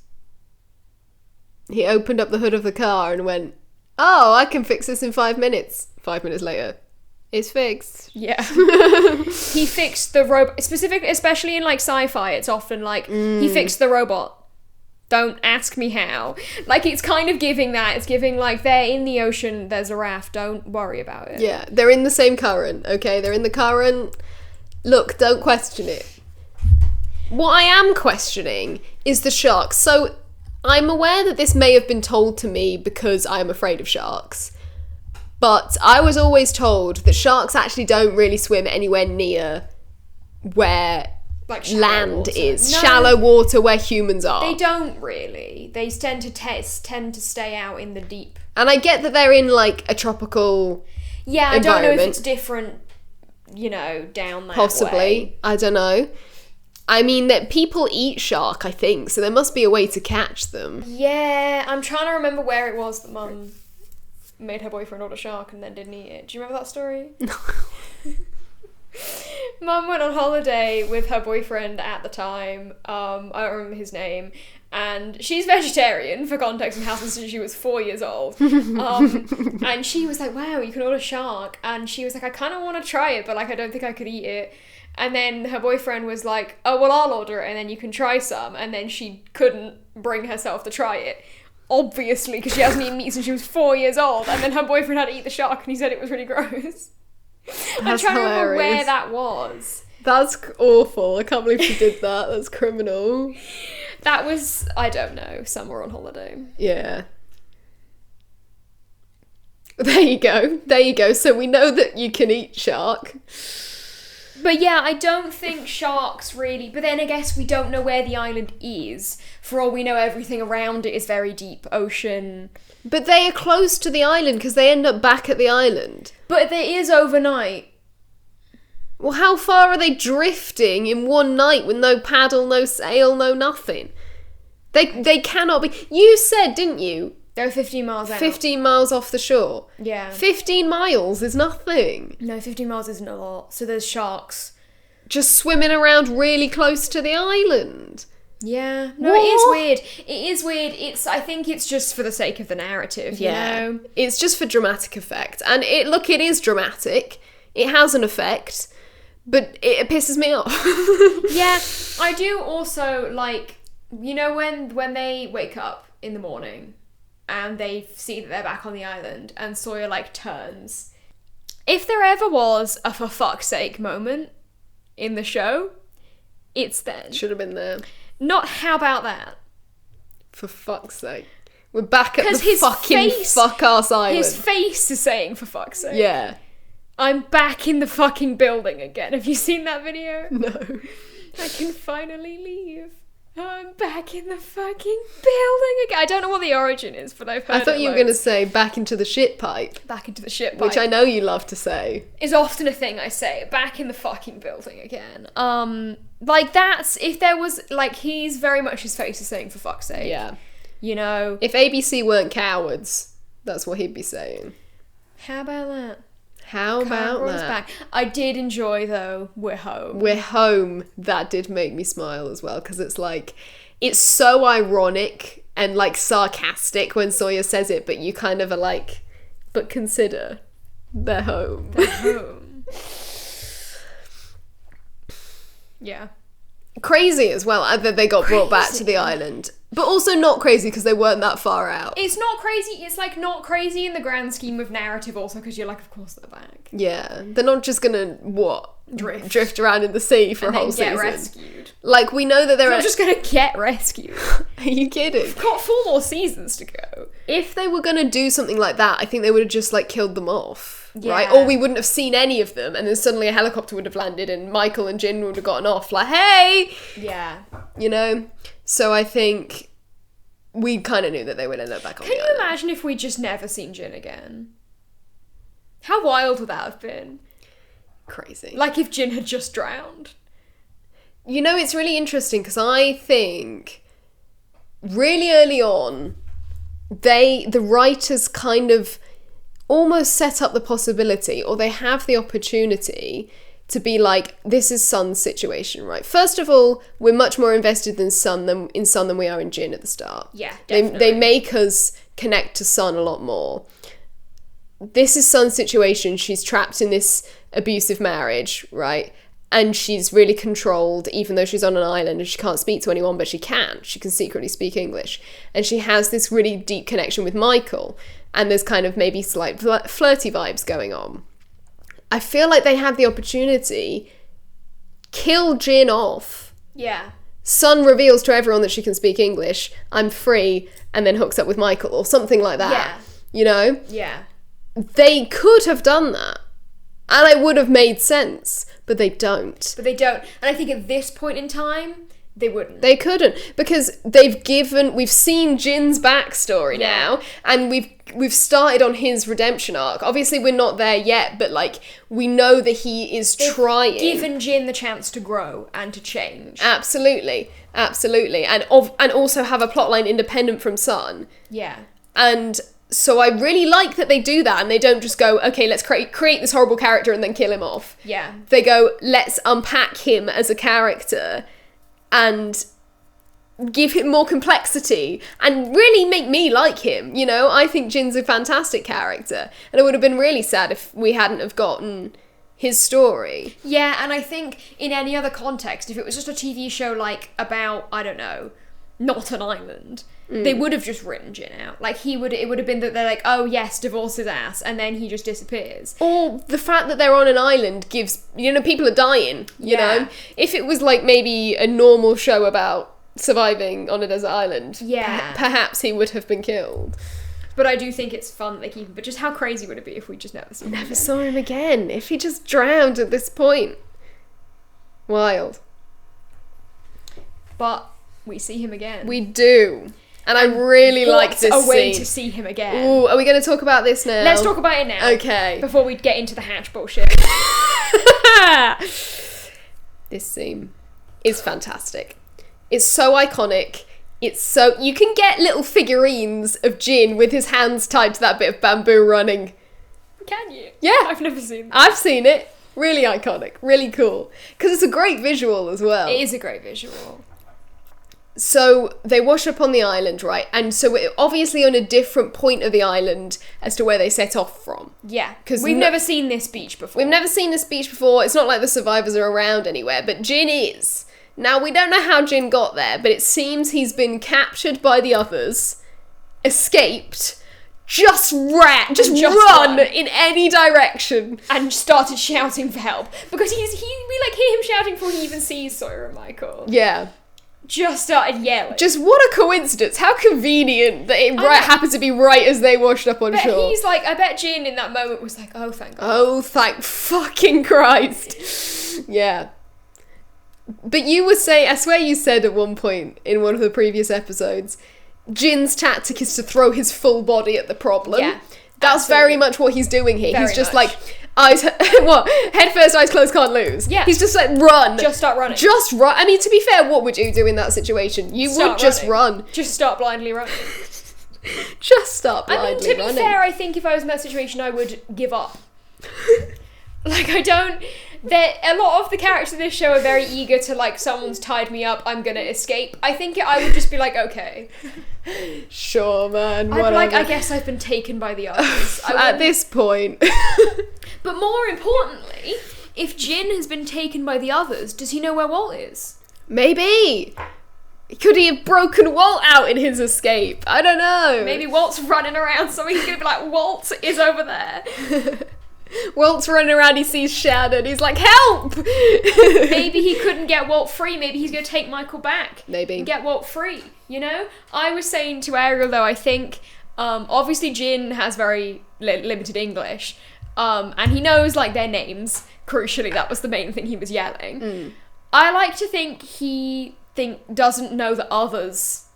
He opened up the hood of the car and went, oh, I can fix this in 5 minutes. 5 minutes later, it's fixed. Yeah. He fixed the robot. Especially in, like, sci-fi, it's often like, he fixed the robot. Don't ask me how. Like, it's kind of giving that. It's giving, like, they're in the ocean, there's a raft, don't worry about it. Yeah, they're in the same current, okay? They're in the current. Look, don't question it. What I am questioning is the sharks. So, I'm aware that this may have been told to me because I am afraid of sharks. But I was always told that sharks actually don't really swim anywhere near where like land water. is. No, shallow water where humans are. They don't really. They tend to stay out in the deep. And I get that they're in, like, a tropical I don't know if it's different, you know, down that Possibly. way. I don't know. I mean, that people eat shark, I think, so there must be a way to catch them. Yeah, I'm trying to remember where it was that Mum made her boyfriend order shark and then didn't eat it. Do you remember that story? No. Mum went on holiday with her boyfriend at the time. I don't remember his name. And she's vegetarian, for context, and has been since she was 4 years old. And she was like, wow, you can order shark. And she was like, I kind of want to try it, but, like, I don't think I could eat it. And then her boyfriend was like, oh, well, I'll order it and then you can try some. And then she couldn't bring herself to try it. Obviously, because she hasn't eaten meat since she was 4 years old. And then her boyfriend had to eat the shark and he said it was really gross. I'm trying to remember where that was. That's awful. I can't believe she did that. That's criminal. That was, I don't know, somewhere on holiday. Yeah. There you go. So we know that you can eat shark. But yeah, I don't think sharks really... But then I guess we don't know where the island is. For all we know, everything around it is very deep ocean. But they are close to the island because they end up back at the island. But it is overnight. Well, how far are they drifting in one night with no paddle, no sail, no nothing? They cannot be... You said, didn't you? They're 15 miles out. 15 miles off the shore. Yeah. 15 miles is nothing. No, 15 miles isn't a lot. So there's sharks. Just swimming around really close to the island. Yeah. No, it is weird. It is weird. I think it's just for the sake of the narrative, you know? It's just for dramatic effect. And it is dramatic. It has an effect. But it pisses me off. Yeah. I do also, like, you know when they wake up in the morning and they see that they're back on the island and Sawyer, like, turns. If there ever was a for fuck's sake moment in the show, it's then. Should have been there. Not how about that? For fuck's sake. We're back at the fucking fuck-ass island. His face is saying, for fuck's sake. Yeah. I'm back in the fucking building again. Have you seen that video? No. I can finally leave. I'm back in the fucking building again. I don't know what the origin is, but I've heard it. I thought you were going to say back into the shit pipe. Back into the shit pipe. Which I know you love to say. Is often a thing I say. Back in the fucking building again. Like, that's... If there was... Like, he's very much... His face is saying, for fuck's sake. Yeah. You know? If ABC weren't cowards, that's what he'd be saying. How about that? How about that? Back. I did enjoy, though, We're Home. We're Home. That did make me smile as well, because it's like, it's so ironic and, like, sarcastic when Sawyer says it, but you kind of are like, but consider, they're home. They're home. Yeah. Crazy as well that they got brought back to the island. But also not crazy because they weren't that far out. It's not crazy. It's, like, not crazy in the grand scheme of narrative also because you're like, of course they're back. Yeah. They're not just gonna, drift around in the sea for a whole season. And then get rescued. Like, we know that they're not just gonna get rescued. Are you kidding? We've got 4 more seasons to go. If they were gonna do something like that, I think they would have just, like, killed them off. Yeah. Right? Or we wouldn't have seen any of them, and then suddenly a helicopter would have landed and Michael and Jin would have gotten off, like, hey! Yeah. You know? So I think we kind of knew that they would end up back on the Can you island. imagine if we'd just never seen Jin again? How wild would that have been? Crazy. Like if Jin had just drowned. You know, it's really interesting because I think really early on, the writers kind of almost set up the possibility, or they have the opportunity to be like, this is Sun's situation, right? First of all, we're much more invested in Sun than we are in Jin at the start. Yeah, definitely. They make us connect to Sun a lot more. This is Sun's situation. She's trapped in this abusive marriage, right? And she's really controlled, even though she's on an island and she can't speak to anyone, but she can. She can secretly speak English. And she has this really deep connection with Michael. And there's kind of maybe slight flirty vibes going on. I feel like they have the opportunity, kill Jin off. Yeah. Sun reveals to everyone that she can speak English, I'm free, and then hooks up with Michael, or something like that. Yeah. You know? Yeah. They could have done that. And it would have made sense, but they don't. But they don't. And I think at this point in time, they wouldn't. They couldn't, because we've seen Jin's backstory now, and we've started on his redemption arc. Obviously, we're not there yet, but like we know that he is trying. Given Jin the chance to grow and to change. Absolutely, and also have a plotline independent from Sun. Yeah. And so I really like that they do that, and they don't just go, okay, let's create this horrible character and then kill him off. Yeah. They go, let's unpack him as a character and give him more complexity and really make me like him, you know? I think Jin's a fantastic character, and it would have been really sad if we hadn't have gotten his story. Yeah, and I think in any other context, if it was just a TV show like about, I don't know, not an island, they would have just written Jin out. Like it would have been that they're like, oh yes, divorce his ass, and then he just disappears. Or the fact that they're on an island gives, people are dying, you know? If it was like maybe a normal show about surviving on a desert island, perhaps he would have been killed. But I do think it's fun that they keep him. But just how crazy would it be if we just never saw him again? If he just drowned at this point. Wild. But we see him again. We do. And I really like this scene. What a way to see him again. Ooh, are we going to talk about this now? Let's talk about it now. Okay. Before we get into the hatch bullshit. This scene is fantastic. It's so iconic. You can get little figurines of Jin with his hands tied to that bit of bamboo running. Can you? Yeah. I've never seen that. I've seen it. Really iconic. Really cool. Because it's a great visual as well. It is a great visual. So they wash up on the island, right? And so we're obviously on a different point of the island as to where they set off from. Yeah, because we've never seen this beach before. We've never seen this beach before. It's not like the survivors are around anywhere, but Jin is. Now, we don't know how Jin got there, but it seems he's been captured by the others, escaped, just run in any direction, and started shouting for help. Because we hear him shouting before he even sees Sawyer and Michael. Yeah. Just started yelling. Just what a coincidence. How convenient that it happened to be right as they washed up on shore. He's like, I bet Jin in that moment was like, oh, thank God. Oh, thank fucking Christ. Yeah. But you were saying, I swear you said at one point in one of the previous episodes, Jin's tactic is to throw his full body at the problem. Yeah. That's very much what he's doing here. He's just like, head first, eyes closed, can't lose. Yeah. He's just like, run. Just start running. Just run. I mean, to be fair, what would you do in that situation? You would just run. Just start blindly running. Just start blindly running. I mean, to be fair, I think if I was in that situation, I would give up. Like, a lot of the characters in this show are very eager to, like, someone's tied me up, I'm gonna escape. I think I would just be like, okay. Sure, man, whatever. I'd be like, I guess I've been taken by the others. At this point. But more importantly, if Jin has been taken by the others, does he know where Walt is? Maybe. Could he have broken Walt out in his escape? I don't know. Maybe Walt's running around, so he's gonna be like, Walt is over there. Walt's running around, he sees Shannon, he's like, help! Maybe he couldn't get Walt free, maybe he's going to take Michael back. Maybe. And get Walt free, you know? I was saying to Ariel, though, I think, obviously Jin has very limited English, and he knows, like, their names. Crucially, that was the main thing he was yelling. I like to think he doesn't know the others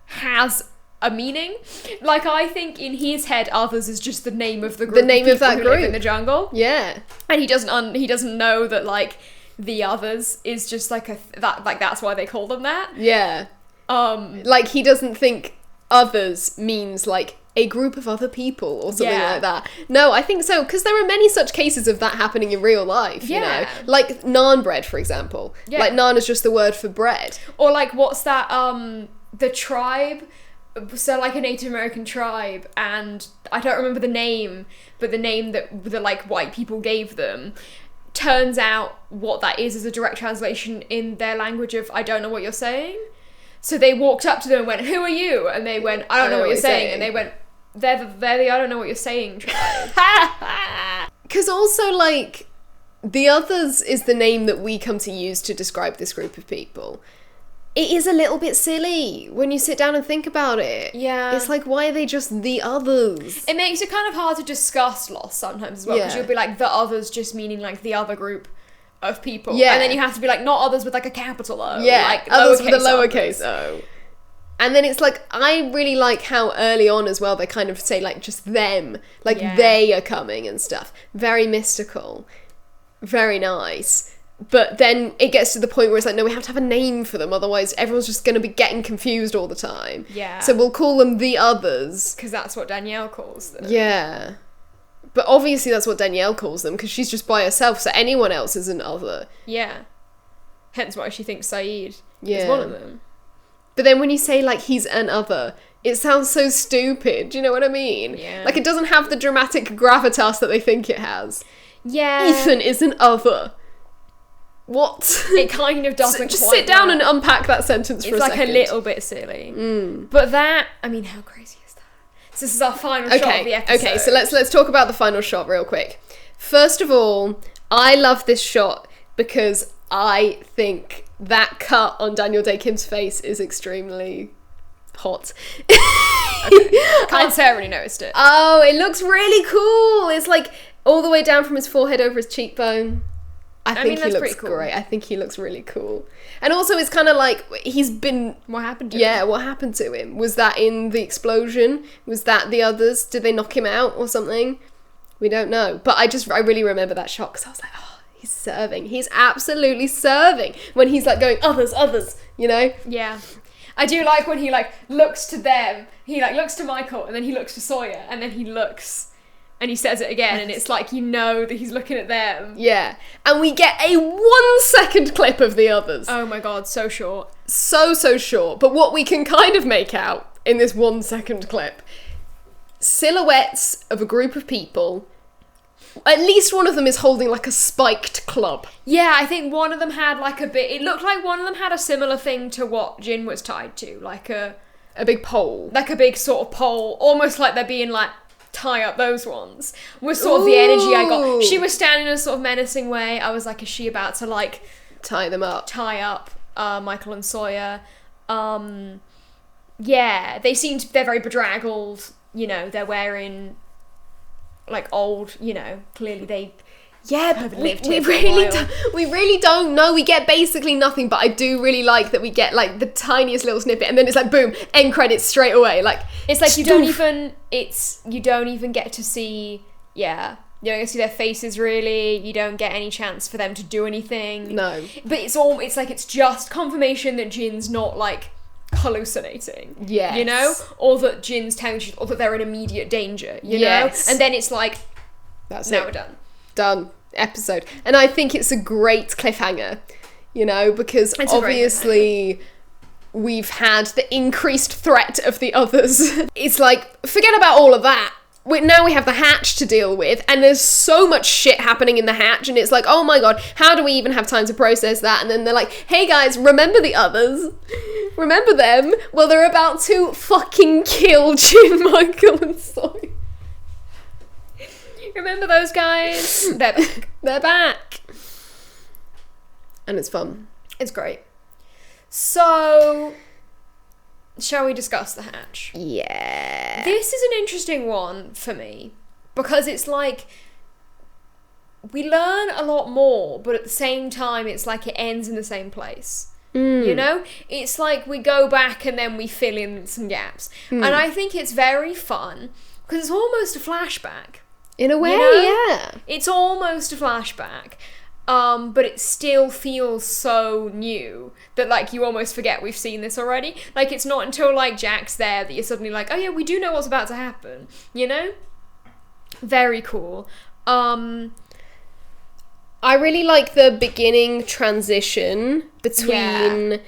has a meaning. Like, I think in his head, others is just the name of the group. The name of that who group live in the jungle. Yeah. And he doesn't know that, like, the others is just like that's why they call them that. Yeah. Like, he doesn't think others means like a group of other people or something like that. No, I think so, because there are many such cases of that happening in real life, you know? Like naan bread, for example. Yeah. Like, naan is just the word for bread. Or like, what's that, the tribe, so like a Native American tribe, and I don't remember the name, but the name that the like white people gave them, turns out what that is a direct translation in their language of, I don't know what you're saying. So they walked up to them and went, who are you? And they went, I don't know what you're saying. And they went, they're the I don't know what you're saying tribe. Because also, like, the others is the name that we come to use to describe this group of people. It is a little bit silly when you sit down and think about it. Yeah. It's like, why are they just the others? It makes it kind of hard to discuss loss sometimes as well, because you'll be like, the others just meaning like the other group of people. Yeah. And then you have to be like, not others with like a capital O. Yeah, like others with a lowercase O. And then it's like, I really like how early on as well they kind of say like just them, like they are coming and stuff. Very mystical, very nice. But then it gets to the point where it's like, no, we have to have a name for them, otherwise everyone's just going to be getting confused all the time. Yeah. So we'll call them the others. Because that's what Danielle calls them. Yeah. But obviously that's what Danielle calls them, because she's just by herself, so anyone else is an other. Yeah. Hence why she thinks Saeed is one of them. But then when you say, like, he's an other, it sounds so stupid, do you know what I mean? Yeah. Like, it doesn't have the dramatic gravitas that they think it has. Yeah. Ethan is an other. What? It kind of doesn't just sit down and unpack that sentence for a second. It's like a little bit silly. But that, I mean, how crazy is that? So this is our final shot of the episode. Okay, so let's talk about the final shot real quick. First of all, I love this shot because I think that cut on Daniel Day-Kim's face is extremely hot. Can't say I really noticed it. Oh, it looks really cool. It's like all the way down from his forehead over his cheekbone. I think he looks great. I think he looks really cool. And also it's kind of like he's been... What happened to him? Yeah, what happened to him? Was that in the explosion? Was that the others? Did they knock him out or something? We don't know. But I really remember that shot because I was like, oh, he's serving. He's absolutely serving when he's like going, others, you know? Yeah. I do like when he like looks to them. He like looks to Michael and then he looks to Sawyer and then he looks and he says it again and it's like, you know that he's looking at them. Yeah. And we get a 1 second clip of the others. Oh my god, so short. So short. But what we can kind of make out in this 1 second clip, silhouettes of a group of people. At least one of them is holding like a spiked club. Yeah, I think one of them had like a bit... It looked like one of them had a similar thing to what Jin was tied to. Like a big pole. Like a big sort of pole. Almost like they're being like, tie up those ones. Was sort of the energy I got. She was standing in a sort of menacing way. I was like, is she about to like... Tie them up. Tie up Michael and Sawyer. Yeah, they're very bedraggled. You know, they're wearing... like old, you know, clearly they we really don't know. We get basically nothing, but I do really like that we get like the tiniest little snippet and then it's like boom, end credits straight away. Like it's like you don't even get to see you don't get to see their faces really. You don't get any chance for them to do anything. No. But it's just confirmation that Jin's not like hallucinating. Yes. You know? Or that Jin's telling you, or that they're in immediate danger, you know? And then it's like, that's now it. We're done. Done. Episode. And I think it's a great cliffhanger, you know, because obviously we've had the increased threat of the others. It's like, forget about all of that. Now we have the hatch to deal with, and there's so much shit happening in the hatch, and it's like, oh my god, how do we even have time to process that? And then they're like, hey guys, remember the others? Remember them? Well, they're about to fucking kill Jin, Michael, and Sawyer. Remember those guys? They're back. They're back. And it's fun. It's great. So... shall we discuss the hatch? Yeah. This is an interesting one for me because it's like we learn a lot more, but at the same time it's like it ends in the same place. You know? It's like we go back and then we fill in some gaps. And I think it's very fun because it's almost a flashback. In a way, you know? yeah. It's almost a flashback. But it still feels so new that, like, you almost forget we've seen this already. Like, it's not until, like, Jack's there that you're suddenly like, oh yeah, we do know what's about to happen, you know? Very cool. I really like the beginning transition between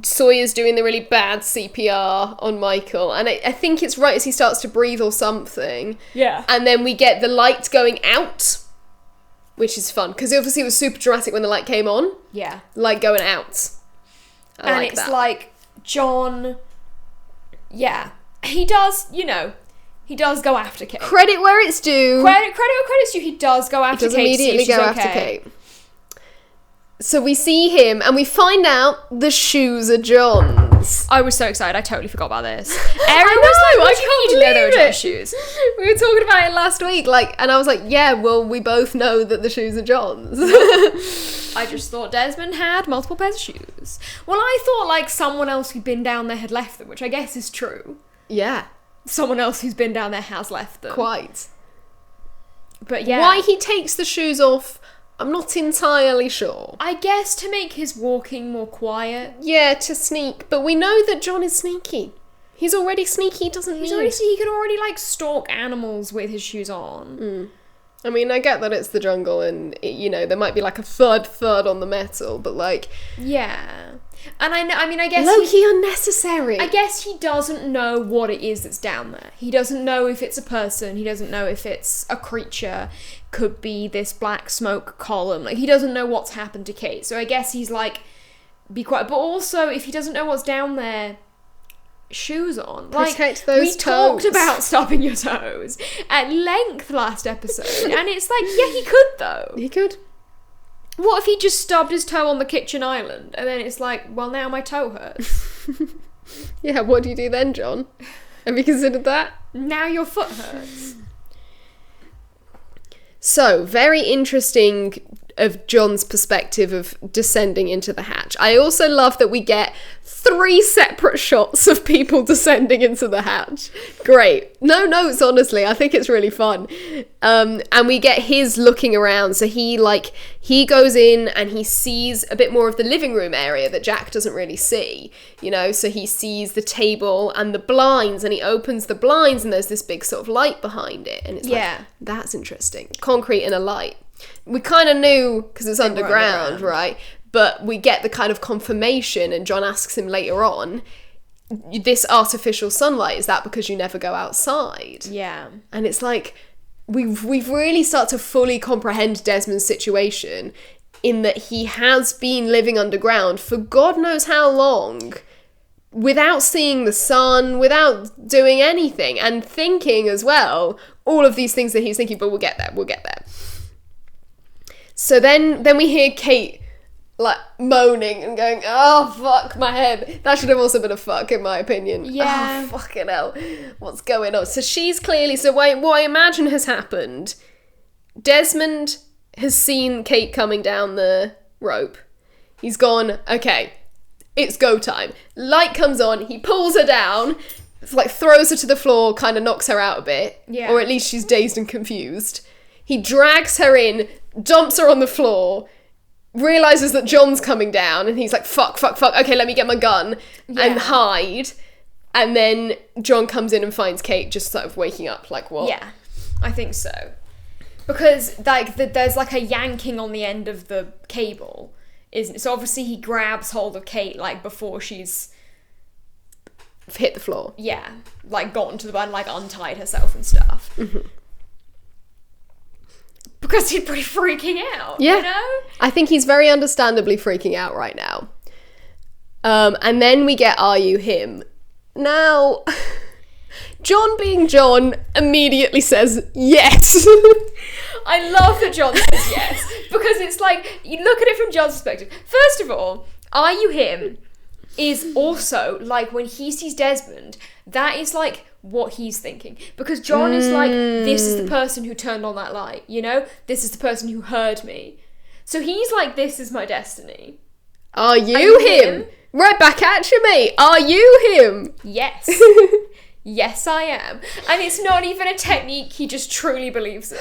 Sawyer's doing the really bad CPR on Michael, and I think it's right as he starts to breathe or something. Yeah. And then we get the light going out, which is fun, because obviously it was super dramatic when the light came on. Yeah. Light going out. I like it's that. like, John, he does, he does go after Kate. Credit where it's due. Credit where credit's due, he does go after Kate. He does immediately go after Kate. So we see him, and we find out the shoes are John's. I was so excited, I totally forgot about this. Ariel was like, what do you mean they were John's shoes? We were talking about it last week, and I was like, yeah, well, we both know that the shoes are John's. I just thought Desmond had multiple pairs of shoes. Well, I thought, someone else who'd been down there had left them, which I guess is true. Yeah. Someone else who's been down there has left them. Quite. But yeah. Why he takes the shoes off, I'm not entirely sure. I guess to make his walking more quiet. Yeah, to sneak. But we know that John is sneaky. He's already sneaky, he doesn't need... He can already, stalk animals with his shoes on. I mean, I get that it's the jungle and, there might be, a thud on the metal, but, Yeah. And I guess... Low-key unnecessary. I guess he doesn't know what it is that's down there. He doesn't know if it's a person. He doesn't know if it's a creature. Could be this black smoke column. He doesn't know what's happened to Kate. So I guess he's be quiet. But also, if he doesn't know what's down there, shoes on. Protect those we toes. Talked about stopping your toes at length last episode. And it's yeah, he could though. He could. What if he just stubbed his toe on the kitchen island? And then it's well, now my toe hurts. Yeah, what do you do then, John? Have you considered that? Now your foot hurts. So, very interesting of John's perspective of descending into the hatch. I also love that we get 3 separate shots of people descending into the hatch. Great. No notes, honestly. I think it's really fun. And we get his looking around. So he goes in and he sees a bit more of the living room area that Jack doesn't really see, so he sees the table and the blinds, and he opens the blinds and there's this big sort of light behind it. And it's that's interesting. Concrete and a light. We kind of knew because it's underground, right? But we get the kind of confirmation, and John asks him later on, this artificial sunlight, is that because you never go outside? Yeah. And it's we've really started to fully comprehend Desmond's situation in that he has been living underground for God knows how long, without seeing the sun, without doing anything, and thinking as well, all of these things that he's thinking, but we'll get there. So then we hear Kate moaning and going, oh fuck my head. That should have also been a fuck in my opinion. Yeah. Oh fucking hell. What's going on? So she's clearly, what I imagine has happened, Desmond has seen Kate coming down the rope. He's gone, okay, it's go time. Light comes on, he pulls her down, throws her to the floor, kind of knocks her out a bit. Yeah. Or at least she's dazed and confused. He drags her in, dumps her on the floor, realises that John's coming down, and he's like, fuck, okay, let me get my gun and hide. And then John comes in and finds Kate just sort of waking up, what? Yeah, I think so. Because, there's a yanking on the end of the cable, isn't it? So obviously he grabs hold of Kate, before she's... hit the floor. Yeah, gotten to the bed and, untied herself and stuff. Mm-hmm. Because he's pretty freaking out, Yeah. I think he's very understandably freaking out right now. And then we get Are You Him? Now, John being John immediately says yes. I love that John says yes. Because it's you look at it from John's perspective. First of all, Are You Him? Is also, when he sees Desmond, that is, what he's thinking. Because John is this is the person who turned on that light, This is the person who heard me. So he's this is my destiny. Are you him? Right back at you, mate. Are you him? Yes. Yes, I am. And it's not even a technique, he just truly believes it.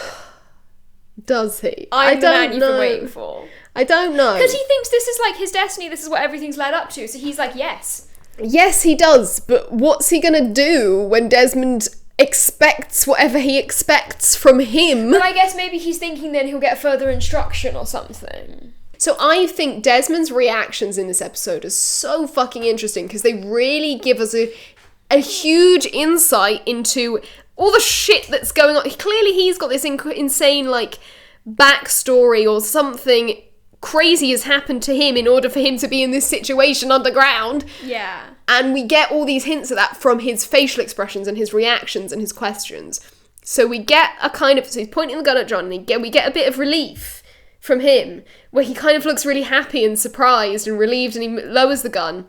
Does he? I'm the man you've been waiting for. I don't know. Because he thinks this is like his destiny, this is what everything's led up to, so he's like, yes. Yes, he does, but what's he gonna do when Desmond expects whatever he expects from him? But I guess maybe he's thinking then he'll get further instruction or something. So I think Desmond's reactions in this episode are so fucking interesting because they really give us a huge insight into all the shit that's going on. Clearly he's got this insane, like, backstory or something crazy has happened to him in order for him to be in this situation underground. Yeah. And we get all these hints of that from his facial expressions and his reactions and his questions. So we get so he's pointing the gun at John, and we get a bit of relief from him, where he kind of looks really happy and surprised and relieved, and he lowers the gun.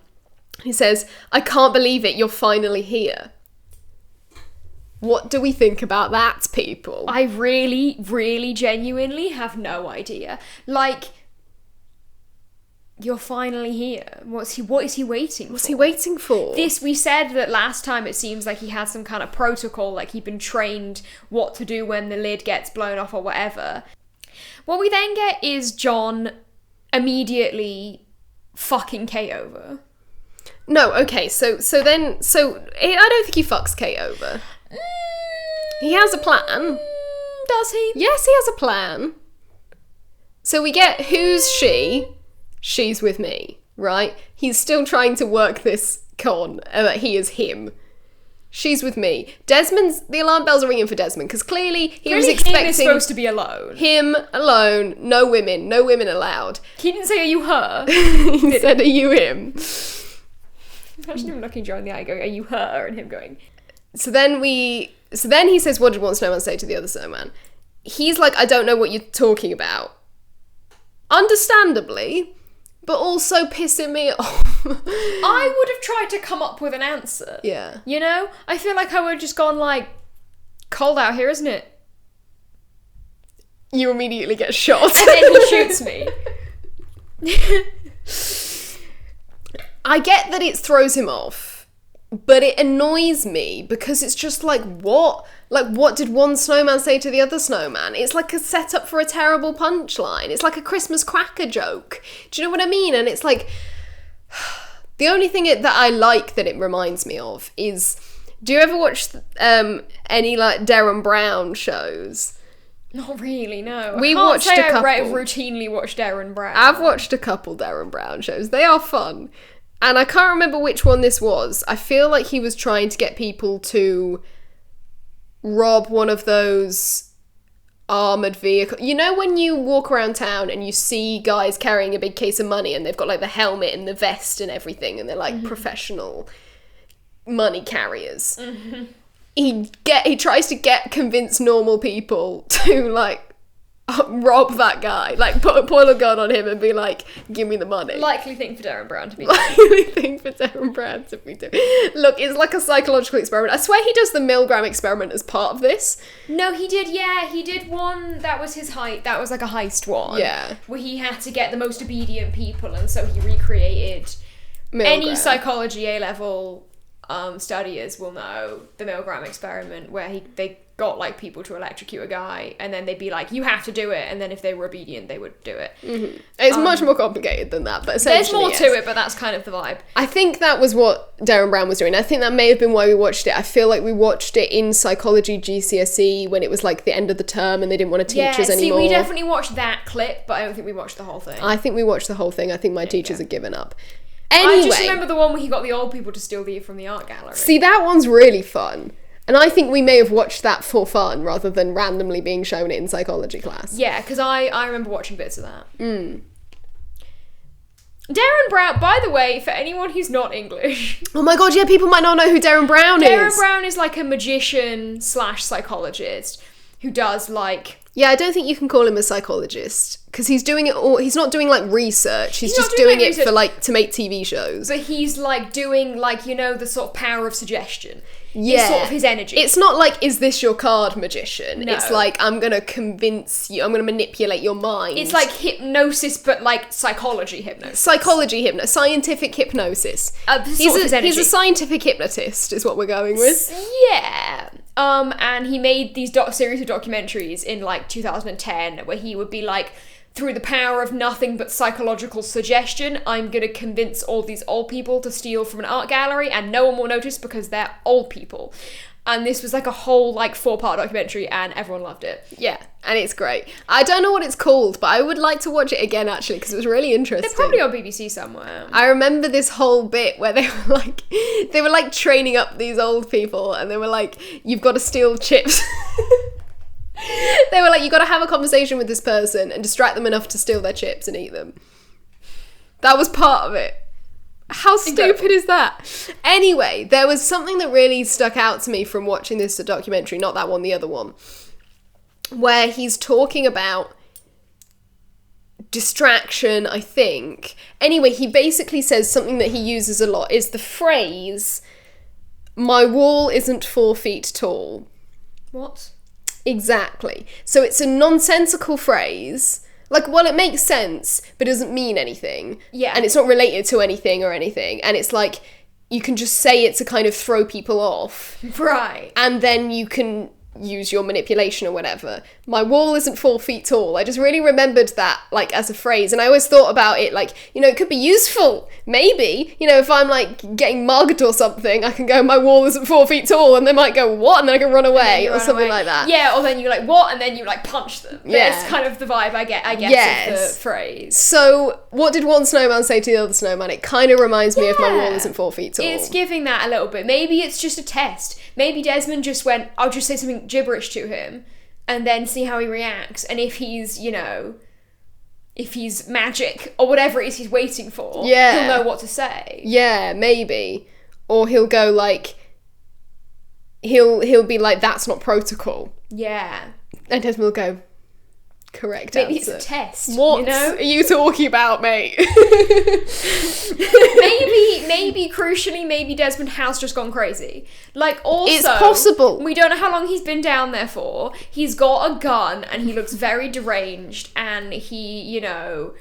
He says, "I can't believe it, you're finally here." What do we think about that, people? I really, really genuinely have no idea. Like, you're finally here. What is he waiting for? What's he waiting for? We said that last time it seems like he had some kind of protocol, like he'd been trained what to do when the lid gets blown off or whatever. What we then get is John immediately fucking Kate over. No, okay, so I don't think he fucks Kate over. He has a plan. Does he? Yes, he has a plan. So we get, who's she? She's with me, right? He's still trying to work this con that he is him. She's with me. The alarm bells are ringing for Desmond, because clearly he was expecting... Him is supposed to be alone. Him alone, no women allowed. He didn't say, are you her? He said, are you him? Imagine him looking John in the eye going, are you her? And him going... So then he says, what did one snowman say to the other snowman? He's like, I don't know what you're talking about. Understandably, but also pissing me off. I would have tried to come up with an answer. Yeah. You know? I feel like I would have just gone like, cold out here, isn't it? You immediately get shot. And then he shoots me. I get that it throws him off, but it annoys me because it's just like, what? Like, what did one snowman say to the other snowman? It's like a setup for a terrible punchline. It's like a Christmas cracker joke. Do you know what I mean? And it's like, the only thing that I like that it reminds me of is, do you ever watch any like Darren Brown shows? Not really, no. We watched a couple. I routinely watch Darren Brown. I've watched a couple Darren Brown shows. They are fun. And I can't remember which one this was. I feel like he was trying to get people to rob one of those armoured vehicles. You know when you walk around town and you see guys carrying a big case of money and they've got like the helmet and the vest and everything and they're like professional money carriers. Mm-hmm. He tries to convince normal people to like rob that guy, like point a gun on him and be like, give me the money. Likely thing for Darren Brown to be doing. Look, it's like a psychological experiment. I swear he does the Milgram experiment as part of this. No, he did, yeah. He did one that was his that was like a heist one. Yeah. Where he had to get the most obedient people, and so he recreated Milgram. Any psychology A-level studiers will know the Milgram experiment, where they got like people to electrocute a guy and then they'd be like, you have to do it, and then if they were obedient they would do it. Mm-hmm. It's much more complicated than that, but essentially there's more to it, but that's kind of the vibe. I think that was what Darren Brown was doing. I think that may have been why we watched it. I feel like we watched it in psychology GCSE when it was like the end of the term and they didn't want to teach us anymore. We definitely watched that clip, but I don't think we watched the whole thing. I think we watched the whole thing. I think my teachers had given up. Anyway, I just remember the one where he got the old people to steal the from the art gallery. See, that one's really fun. And I think we may have watched that for fun rather than randomly being shown it in psychology class. Yeah, because I remember watching bits of that. Mm. Darren Brown, by the way, for anyone who's not English... Oh my god, yeah, people might not know who Darren Brown is. Darren Brown is like a magician / psychologist who does like... Yeah, I don't think you can call him a psychologist, because he's doing it all. He's not doing like research. He's just doing it for like to make TV shows. But he's like doing like, you know, the sort of power of suggestion. Yeah, it's sort of his energy. It's not like, is this your card, magician? No. It's like, I'm gonna convince you. I'm gonna manipulate your mind. It's like hypnosis, but like psychology hypnosis. Scientific hypnosis. He's a scientific hypnotist, is what we're going with. Yeah. And he made these series of documentaries in like 2010 where he would be like, through the power of nothing but psychological suggestion, I'm gonna convince all these old people to steal from an art gallery and no one will notice because they're old people. And this was like a whole like 4-part documentary and everyone loved it. Yeah, and it's great. I don't know what it's called, but I would like to watch it again actually, because it was really interesting. They're probably on BBC somewhere. I remember this whole bit where they were like training up these old people, and they were like, you've got to steal chips. They were like, you got to have a conversation with this person and distract them enough to steal their chips and eat them. That was part of it. How stupid is that? Anyway, there was something that really stuck out to me from watching this documentary, not that one, the other one, where he's talking about distraction, I think. Anyway, he basically says something that he uses a lot is the phrase, my wall isn't 4 feet tall. What? Exactly. So it's a nonsensical phrase. Like, well, it makes sense, but it doesn't mean anything. Yeah. And it's not related to anything or anything. And it's like, you can just say it to kind of throw people off. Right. And then you can use your manipulation or whatever. My wall isn't 4 feet tall. I just really remembered that, like, as a phrase. And I always thought about it, like, you know, it could be useful. Maybe. You know, if I'm, like, getting mugged or something, I can go, my wall isn't 4 feet tall. And they might go, what? And then I can run away or something like that. Yeah, or then you're like, what? And then you, like, punch them. Yeah. That's kind of the vibe I get of the phrase. So, what did one snowman say to the other snowman? It kind of reminds me of my wall isn't 4 feet tall. It's giving that a little bit. Maybe it's just a test. Maybe Desmond just went, I'll just say something gibberish to him and then see how he reacts. And if he's, you know, if he's magic or whatever it is he's waiting for, he'll know what to say. Yeah, maybe. Or he'll go like, he'll be like, that's not protocol. Yeah. And Desmond will go, correct Maybe answer. it's a test. What you know? are you talking about, mate? maybe crucially, maybe Desmond has just gone crazy. Like, also, it's possible. We don't know how long he's been down there for. He's got a gun and he looks very deranged, and he, you know,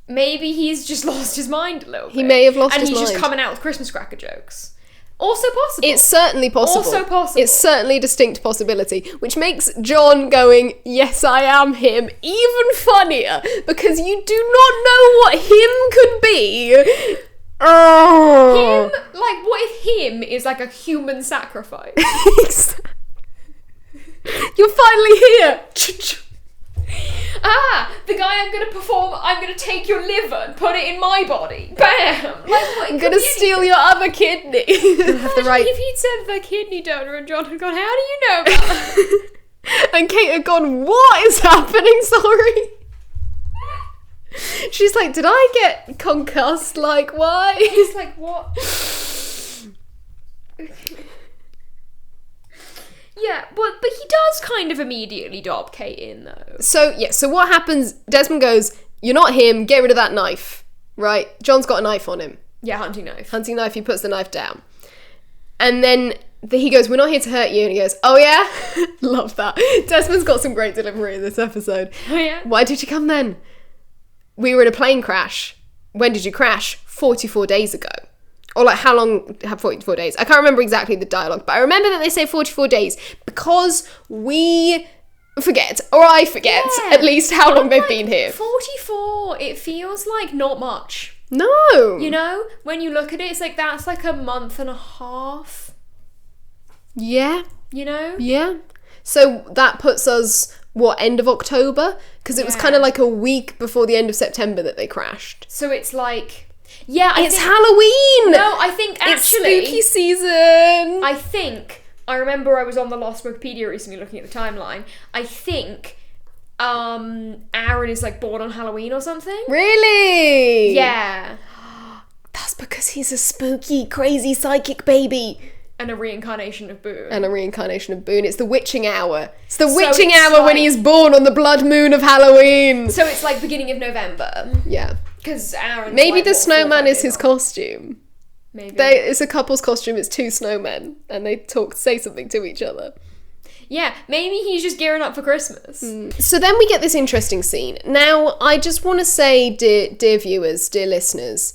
maybe he's just lost his mind a little bit. He may have lost his mind. And he's just coming out with Christmas cracker jokes. Also possible. It's certainly possible. Also possible. It's certainly a distinct possibility, which makes John going, yes, I am him, even funnier, because you do not know what him could be. Oh. Him? Like, what if him is like a human sacrifice? You're finally here. The guy I'm gonna take your liver and put it in my body. Bam! Like, what, I'm gonna steal your other kidney. If he'd said the kidney donor and John had gone, how do you know about that? And Kate had gone, what is happening? Sorry. She's like, did I get concussed? Like, why? He's like, what? Yeah, but he does kind of immediately dob Kate in, though. So what happens? Desmond goes, you're not him, get rid of that knife. Right? John's got a knife on him. Yeah, hunting knife. Hunting knife, he puts the knife down. And then he goes, we're not here to hurt you. And he goes, oh yeah? Love that. Desmond's got some great delivery in this episode. Oh yeah? Why did you come then? We were in a plane crash. When did you crash? 44 days ago. Or like, how long have 44 days? I can't remember exactly the dialogue, but I remember that they say 44 days because we forget, or I forget, at least how long they've been here. 44, it feels like not much. No. You know, when you look at it, it's like, that's like a month and a half. Yeah. You know? Yeah. So that puts us, end of October? Because it was kind of like a week before the end of September that they crashed. So it's like... Yeah, it's Halloween! No, I think actually... It's spooky season! I remember I was on the Lost Wikipedia recently looking at the timeline. I think Aaron is like born on Halloween or something. Really? Yeah. That's because he's a spooky, crazy psychic baby. And a reincarnation of Boone. It's the witching hour. It's the witching hour when he is born on the blood moon of Halloween. So it's like beginning of November. Yeah. Because Aaron's maybe the snowman is his costume. Maybe. It's a couple's costume, it's two snowmen, and they say something to each other. Yeah, maybe he's just gearing up for Christmas. So then we get this interesting scene. Now, I just want to say, dear viewers, dear listeners,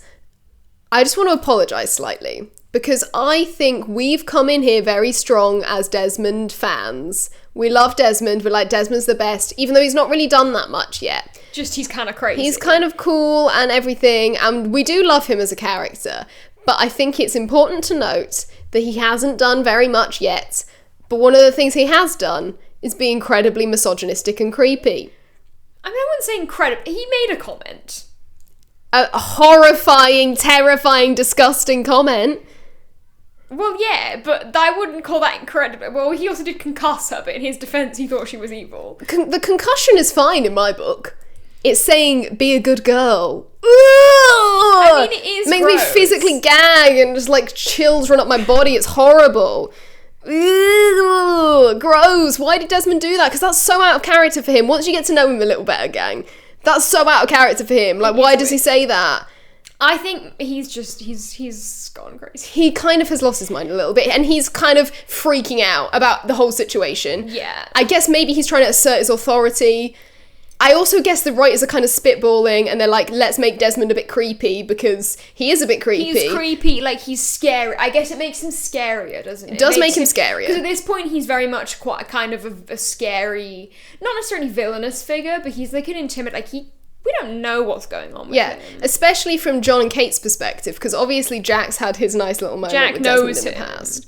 I just want to apologise slightly. Because I think we've come in here very strong as Desmond fans. We love Desmond, we're like, Desmond's the best, even though he's not really done that much yet. Just he's kind of crazy. He's kind of cool and everything, and we do love him as a character. But I think it's important to note that he hasn't done very much yet. But one of the things he has done is be incredibly misogynistic and creepy. I mean, I wouldn't say incredible. He made a comment. A horrifying, terrifying, disgusting comment. Well, yeah, but I wouldn't call that incredible. Well, he also did concuss her, but in his defence, he thought she was evil. The concussion is fine in my book. It's saying, be a good girl. I mean, it is makes gross. me physically gag and just like chills run up my body. It's horrible. Gross. Why did Desmond do that? Because that's so out of character for him. Once you get to know him a little better, gang, that's so out of character for him. Like, why does he say that? I think he's gone crazy. He kind of has lost his mind a little bit, and he's kind of freaking out about the whole situation. Yeah. I guess maybe he's trying to assert his authority. I also guess the writers are kind of spitballing, and they're like, let's make Desmond a bit creepy, because he is a bit creepy. He's creepy, like, he's scary. I guess it makes him scarier, doesn't it? It does make him scarier. Because at this point, he's very much quite a kind of a scary, not necessarily villainous figure, but he's like an intimidate, like, we don't know what's going on with him. Especially from John and Kate's perspective, because obviously Jack's had his nice little moment Jack with knows Desmond in the past.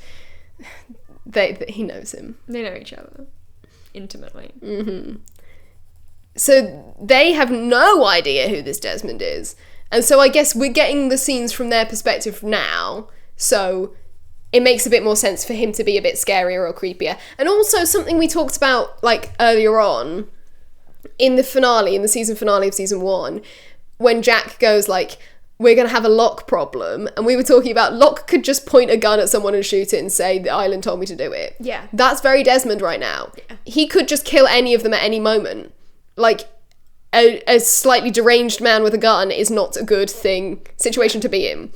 He knows him. They know each other. Intimately. Mm-hmm. So they have no idea who this Desmond is. And so I guess we're getting the scenes from their perspective now, so it makes a bit more sense for him to be a bit scarier or creepier. And also something we talked about, like, earlier on, in the season finale of season 1, when Jack goes like, we're going to have a Locke problem, and we were talking about Locke could just point a gun at someone and shoot it and say, the island told me to do it. Yeah. That's very Desmond right now. Yeah. He could just kill any of them at any moment. Like, a slightly deranged man with a gun is not a good situation to be in.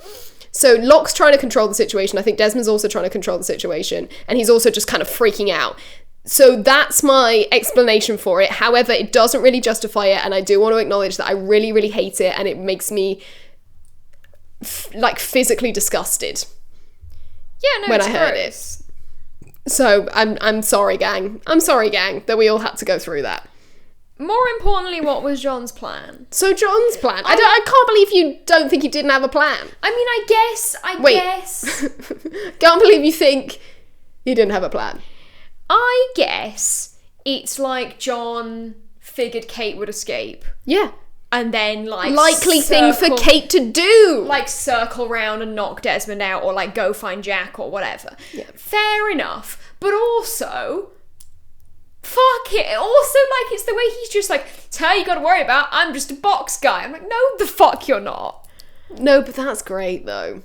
So Locke's trying to control the situation. I think Desmond's also trying to control the situation, and he's also just kind of freaking out. So that's my explanation for it. However, it doesn't really justify it, and I do want to acknowledge that I really, really hate it, and it makes me physically disgusted. Yeah, no, when I heard it. So I'm sorry, gang. I'm sorry, gang, that we all had to go through that. More importantly, what was John's plan? So John's plan. I can't believe you don't think he didn't have a plan. I mean, I guess. Can't believe you think he didn't have a plan. I guess it's like John figured Kate would escape. Yeah. And then, like, likely thing for Kate to do. Like, circle round and knock Desmond out, or, like, go find Jack, or whatever. Yeah. Fair enough. But also, fuck it. Also, like, it's the way he's just like, it's her you gotta worry about, I'm just a box guy. I'm like, no, the fuck you're not. No, but that's great, though.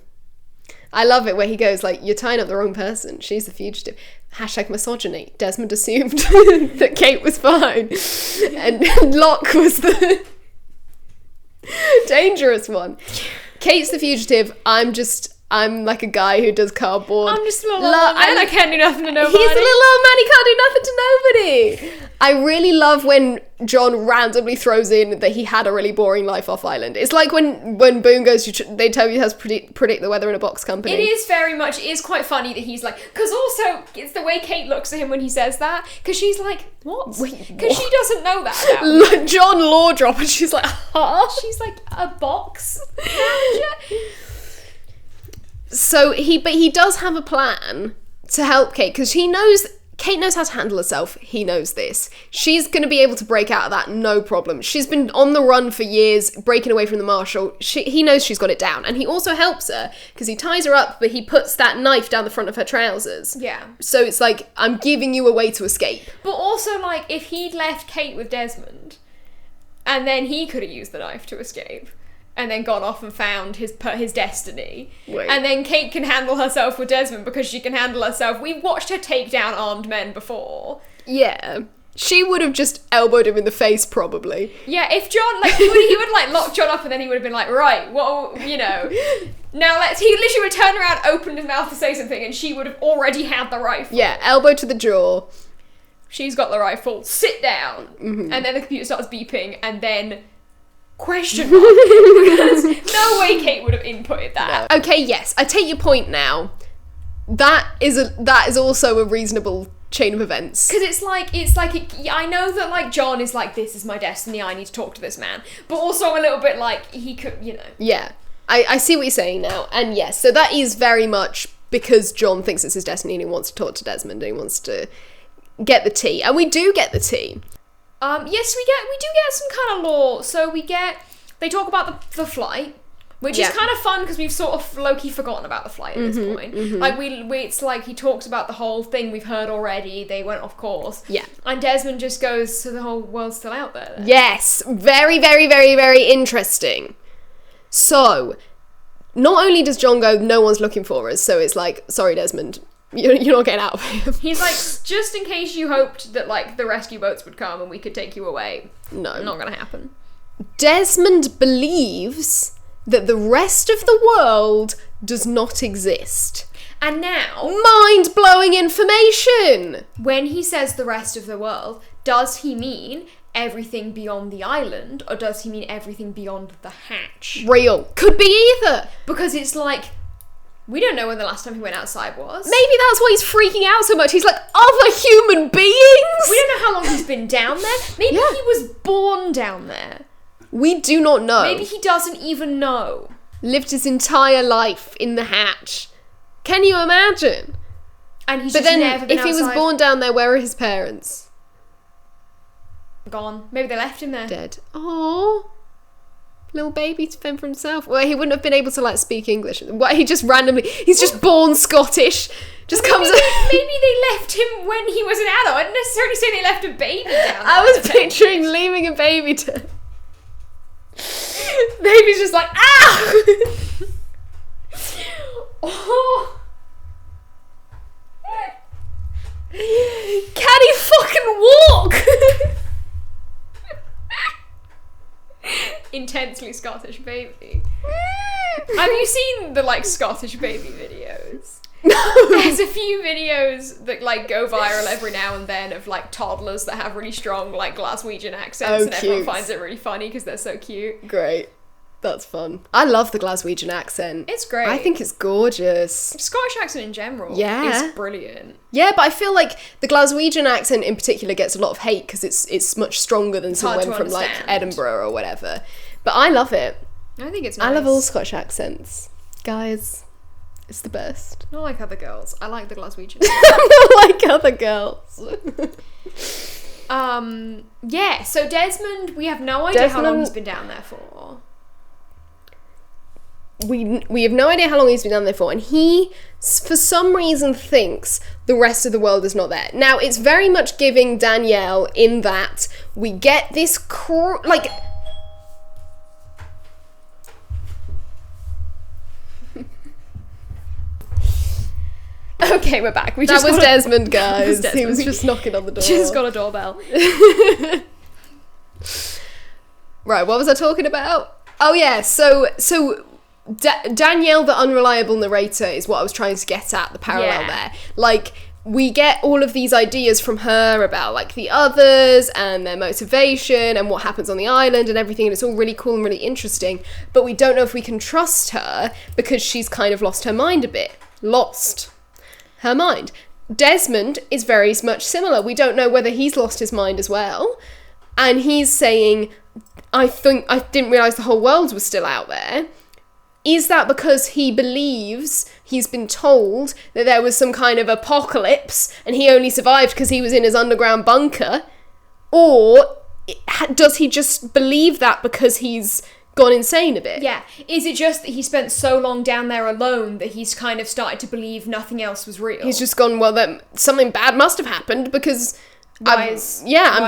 I love it where he goes, like, you're tying up the wrong person. She's the fugitive. # misogyny. Desmond assumed that Kate was fine. And Locke was the dangerous one. Kate's the fugitive. I'm like a guy who does cardboard. I'm just a little old man. I can't do nothing to nobody. He's a little old man. He can't do nothing to nobody. I really love when John randomly throws in that he had a really boring life off island. It's like when Boone goes, they tell you how to predict the weather in a box company. It is quite funny that he's like, because also it's the way Kate looks at him when he says that, because she's like, what? Because she doesn't know that about him. John law drop, and she's like, huh? She's like, a box manager? So he does have a plan to help Kate, because Kate knows how to handle herself. He knows this. She's going to be able to break out of that, no problem. She's been on the run for years, breaking away from the marshal. He knows she's got it down. And he also helps her, because he ties her up, but he puts that knife down the front of her trousers. Yeah. So it's like, I'm giving you a way to escape. But also, like, if he'd left Kate with Desmond, and then he could have used the knife to escape, and then gone off and found his destiny. Wait. And then Kate can handle herself with Desmond because she can handle herself. We've watched her take down armed men before. Yeah. She would have just elbowed him in the face, probably. Yeah, if John, like, he would like, lock John up and then he would have been like, right, well, you know, now he literally would turn around, open his mouth to say something, and she would have already had the rifle. Yeah, elbow to the jaw. She's got the rifle, sit down. Mm-hmm. And then the computer starts beeping, and then question mark. Because no way Kate would have inputted that. No. Okay, yes, I take your point now. That is also a reasonable chain of events. Because I know that, like, John is like, this is my destiny, I need to talk to this man. But also a little bit like, he could, you know. Yeah, I see what you're saying now. And yes, so that is very much because John thinks it's his destiny and he wants to talk to Desmond and he wants to get the tea. And we do get the tea. Yes, we do get some kind of lore. So they talk about the flight. Which is kind of fun because we've sort of low-key forgotten about the flight at this point. Mm-hmm. Like, it's like he talks about the whole thing we've heard already. They went off course. Yeah. And Desmond just goes, so the whole world's still out there then. Yes. Very, very, very, very interesting. So, not only does John go, no one's looking for us, so it's like, sorry, Desmond, you're not getting out of here. He's like, just in case you hoped that, like, the rescue boats would come and we could take you away. No. Not gonna happen. Desmond believes that the rest of the world does not exist. And now, mind-blowing information! When he says the rest of the world, does he mean everything beyond the island, or does he mean everything beyond the hatch? Real. Could be either. Because it's like, we don't know when the last time he went outside was. Maybe that's why he's freaking out so much. He's like, other human beings? We don't know how long he's been down there. Maybe he was born down there. We do not know. Maybe he doesn't even know. Lived his entire life in the hatch. Can you imagine? And he's but just then, never been if he was outside. born down there, where are his parents? Gone. Maybe they left him there. Dead. Oh, little baby to fend for himself. Well, he wouldn't have been able to, like, speak English. What, he's just born Scottish. Just comes. Maybe they left him when he was an adult. I didn't necessarily say they left a baby down there. I was picturing leaving a baby to. Baby's just like, ah! Oh. Can he fucking walk? Intensely Scottish baby. Have you seen the, like, Scottish baby videos? No. There's a few videos that, like, go viral every now and then of, like, toddlers that have really strong, like, Glaswegian accents, and everyone finds it really funny because they're so cute. Great. That's fun. I love the Glaswegian accent. It's great. I think it's gorgeous. Scottish accent in general is brilliant. Yeah, but I feel like the Glaswegian accent in particular gets a lot of hate because it's much stronger than someone from, like, Edinburgh or whatever. But I love it. I think it's nice. I love all Scottish accents. Guys, it's the best. Not like other girls. I like the Glaswegian. Not like other girls. Yeah, so Desmond, we have no idea how long he's been down there for. We have no idea how long he's been down there for, and he, for some reason, thinks the rest of the world is not there. Now, it's very much giving Danielle in that we get this like... Okay, we're back. That was Desmond, guys. He was just knocking on the door. Just got a doorbell. Right, what was I talking about? Oh yeah, so Danielle, the unreliable narrator, is what I was trying to get at, the parallel there. Like, we get all of these ideas from her about, like, the others and their motivation and what happens on the island and everything, and it's all really cool and really interesting, but we don't know if we can trust her because she's kind of lost her mind a bit. Lost her mind. Desmond is very much similar. We don't know whether he's lost his mind as well, and he's saying, I didn't realise the whole world was still out there. Is that because he believes he's been told that there was some kind of apocalypse and he only survived because he was in his underground bunker? Or does he just believe that because he's gone insane a bit? Yeah. Is it just that he spent so long down there alone that he's kind of started to believe nothing else was real? He's just gone, well, then something bad must have happened because I'm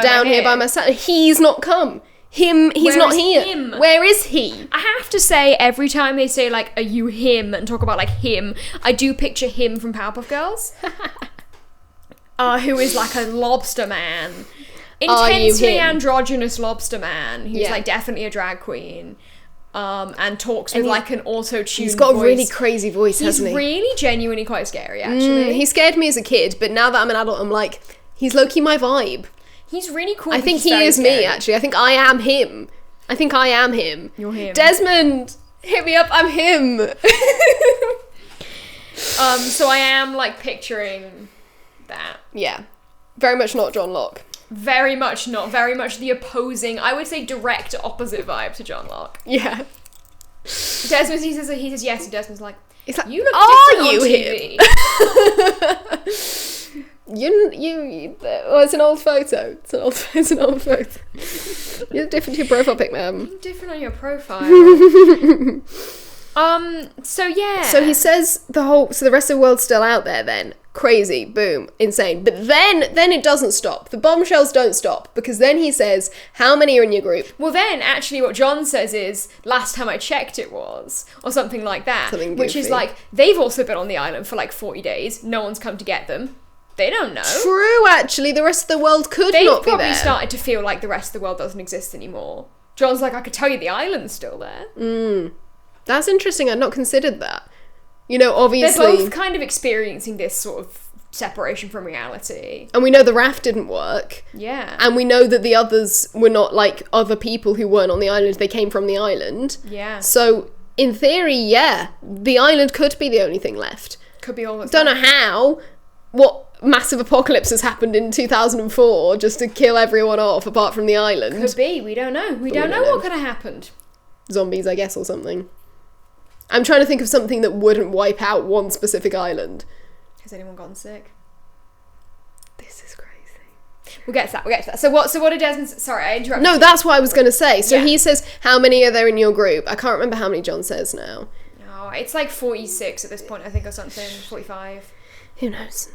down here by myself. He's not come. He's not here. Him? Where is he? I have to say, every time they say, like, are you him, and talk about, like, him, I do picture him from Powerpuff Girls. Who is, like, a lobster man. Intensely androgynous lobster man, who's, like, definitely a drag queen. And talks with, like, an auto-tuned voice. He's got a really crazy voice, hasn't he? He's really genuinely quite scary, actually. He scared me as a kid, but now that I'm an adult, I'm like, he's low-key my vibe. He's really cool. I think he is scary. Me, actually. I think I am him. You're him. Desmond, hit me up, I'm him. So I am, like, picturing that. Yeah. Very much not John Locke. Very much not. Very much the opposing, I would say direct opposite vibe to John Locke. Yeah. Desmond, he says yes, and Desmond's like, you look different on TV. It's an old photo. It's an old photo. You're different to your profile pic, man. You're different on your profile. So yeah. So he says the rest of the world's still out there then. Crazy, boom, insane. But then it doesn't stop. The bombshells don't stop, because then he says, how many are in your group? Well, then actually what John says is, last time I checked it was, or something like that. Which is like, they've also been on the island for like 40 days. No one's come to get them. They don't know. True, actually. The rest of the world could not be there. They've probably started to feel like the rest of the world doesn't exist anymore. John's like, I could tell you the island's still there. That's interesting. I'd not considered that. You know, obviously... They're both kind of experiencing this sort of separation from reality. And we know the raft didn't work. Yeah. And we know that the others were not like other people who weren't on the island. They came from the island. Yeah. So, in theory, yeah, the island could be the only thing left. Could be all that's Don't know how. What massive apocalypse has happened in 2004 just to kill everyone off apart from the island. Could be. We don't know. We don't know what could have happened. Zombies, I guess, or something. I'm trying to think of something that wouldn't wipe out one specific island. Has anyone gotten sick? This is crazy. We'll get to that. So what did Desmond... Sorry, I interrupted. No, that's what I was going to say. So he says, how many are there in your group? I can't remember how many John says now. No, it's like 46 at this point, I think, or something. 45. Who knows?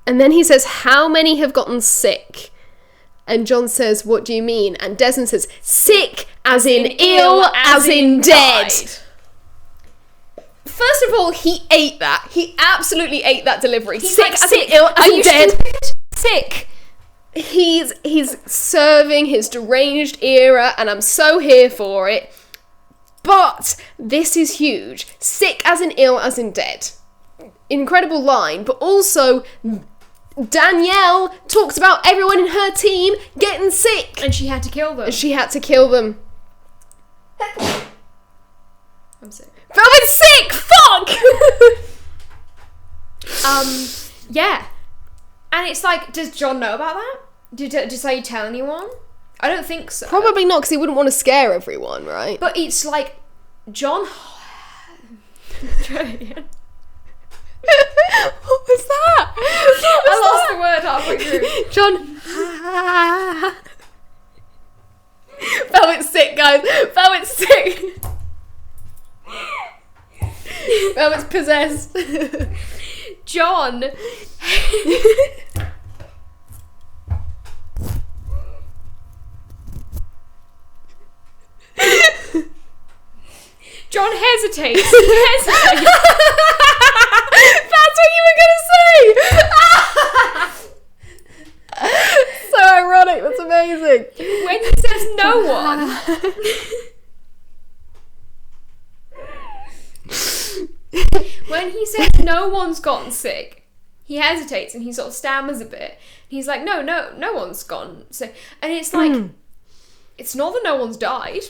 And then he says, how many have gotten sick? And John says, what do you mean? And Desmond says, sick as in ill as in dead. First of all, he ate that. He absolutely ate that delivery. He's sick like, as in ill as in dead. Sick. He's serving his deranged era, and I'm so here for it. But this is huge. Sick as in ill as in dead. Incredible line, but also... Danielle talks about everyone in her team getting sick. And she had to kill them. I'm sick. Velvet's sick! Fuck! Yeah. And it's like, does John know about that? Did he tell anyone? I don't think so. Probably not, because he wouldn't want to scare everyone, right? But it's like, John... Try it again. What was that? I lost the word halfway through. John. Velvet's sick, guys. Velvet's sick. Velvet's possessed. John. John hesitates. That's what you were going to say! So ironic, that's amazing. When he says no one. When he says no one's gotten sick, he hesitates and he sort of stammers a bit. He's like, no one's gone sick. And it's like, it's not that no one's died.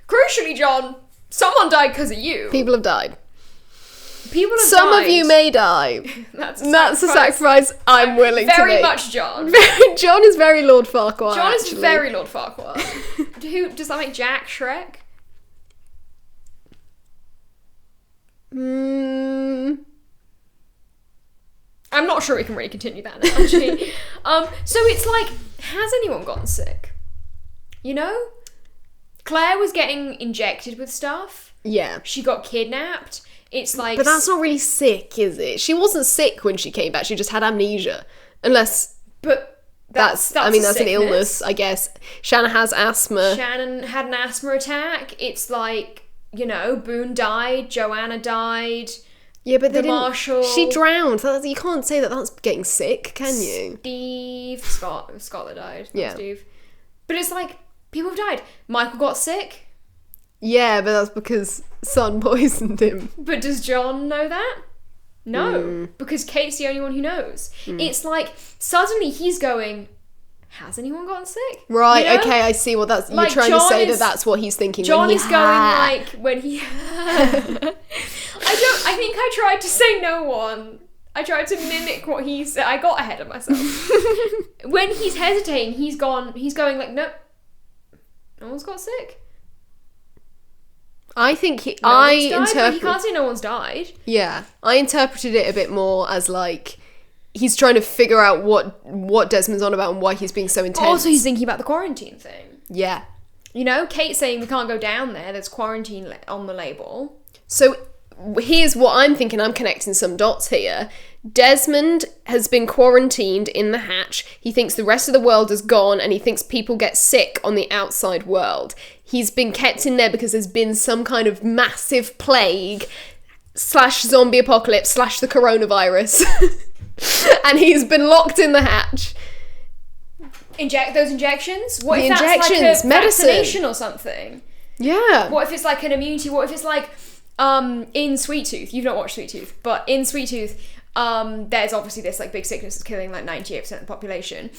Crucially, John, someone died because of you. People have died. People have Some died. of you may die. That's a sacrifice I'm willing to make. Very much John. John is very Lord Farquhar. John is actually. very Lord Farquhar. Who does that make Jack Shrek? I'm not sure we can really continue that now, actually. So it's like, has anyone gotten sick? You know? Claire was getting injected with stuff. Yeah. She got kidnapped. It's like... But that's not really sick, is it? She wasn't sick when she came back. She just had amnesia. Unless... But That's a an sickness. illness, I guess. Shannon has asthma. Shannon had an asthma attack. It's like, Boone died, Joanna died. Yeah, but the Marshal. She drowned. You can't say that that's getting sick, can you? Scott that died. Yeah. Steve. But it's like, people have died. Michael got sick. Yeah, but that's because Son poisoned him. But does John know that? No, because Kate's the only one who knows. It's like, suddenly he's going, has anyone gotten sick? Right, okay, I see what that's... Like, you're trying to say that's what he's thinking John when is going like, when he... I think I tried to say no one. I tried to mimic what he said. I got ahead of myself. When he's hesitating, he's going like, no one's got sick. I think he can't say no one's died. Yeah, I interpreted it a bit more as like he's trying to figure out what Desmond's on about and why he's being so intense. Also, he's thinking about the quarantine thing. Yeah, Kate's saying we can't go down there. There's quarantine on the label. So here's what I'm thinking. I'm connecting some dots here. Desmond has been quarantined in the hatch. He thinks the rest of the world is gone, and he thinks people get sick on the outside world. He's been kept in there because there's been some kind of massive plague / zombie apocalypse / the coronavirus. And he's been locked in the hatch. Inject those injections? What the if injections, that's like a medicine. vaccination or something? Yeah. What if it's like an immunity? What if it's like in Sweet Tooth? You've not watched Sweet Tooth, but in Sweet Tooth, there's obviously this like big sickness that's killing like 98% of the population.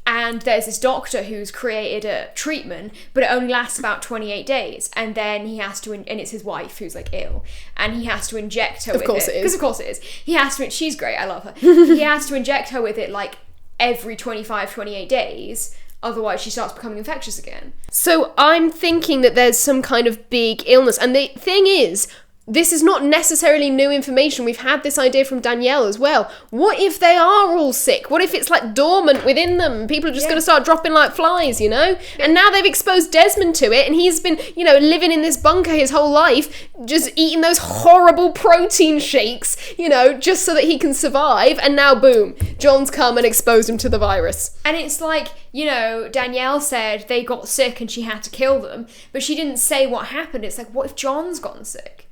And there's this doctor who's created a treatment, but it only lasts about 28 days. And then he has to, and it's his wife who's like ill, and he has to inject her with it. Of course it is. Because of course it is. He has to, she's great, I love her. He has to inject her with it like every 25, 28 days. Otherwise she starts becoming infectious again. So I'm thinking that there's some kind of big illness. And the thing is, this is not necessarily new information. We've had this idea from Danielle as well. What if they are all sick? What if it's like dormant within them? People are just going to start dropping like flies, And now they've exposed Desmond to it, and he's been, living in this bunker his whole life, just eating those horrible protein shakes, just so that he can survive. And now, boom, John's come and exposed him to the virus. And it's like, Danielle said they got sick and she had to kill them, but she didn't say what happened. It's like, what if John's gotten sick?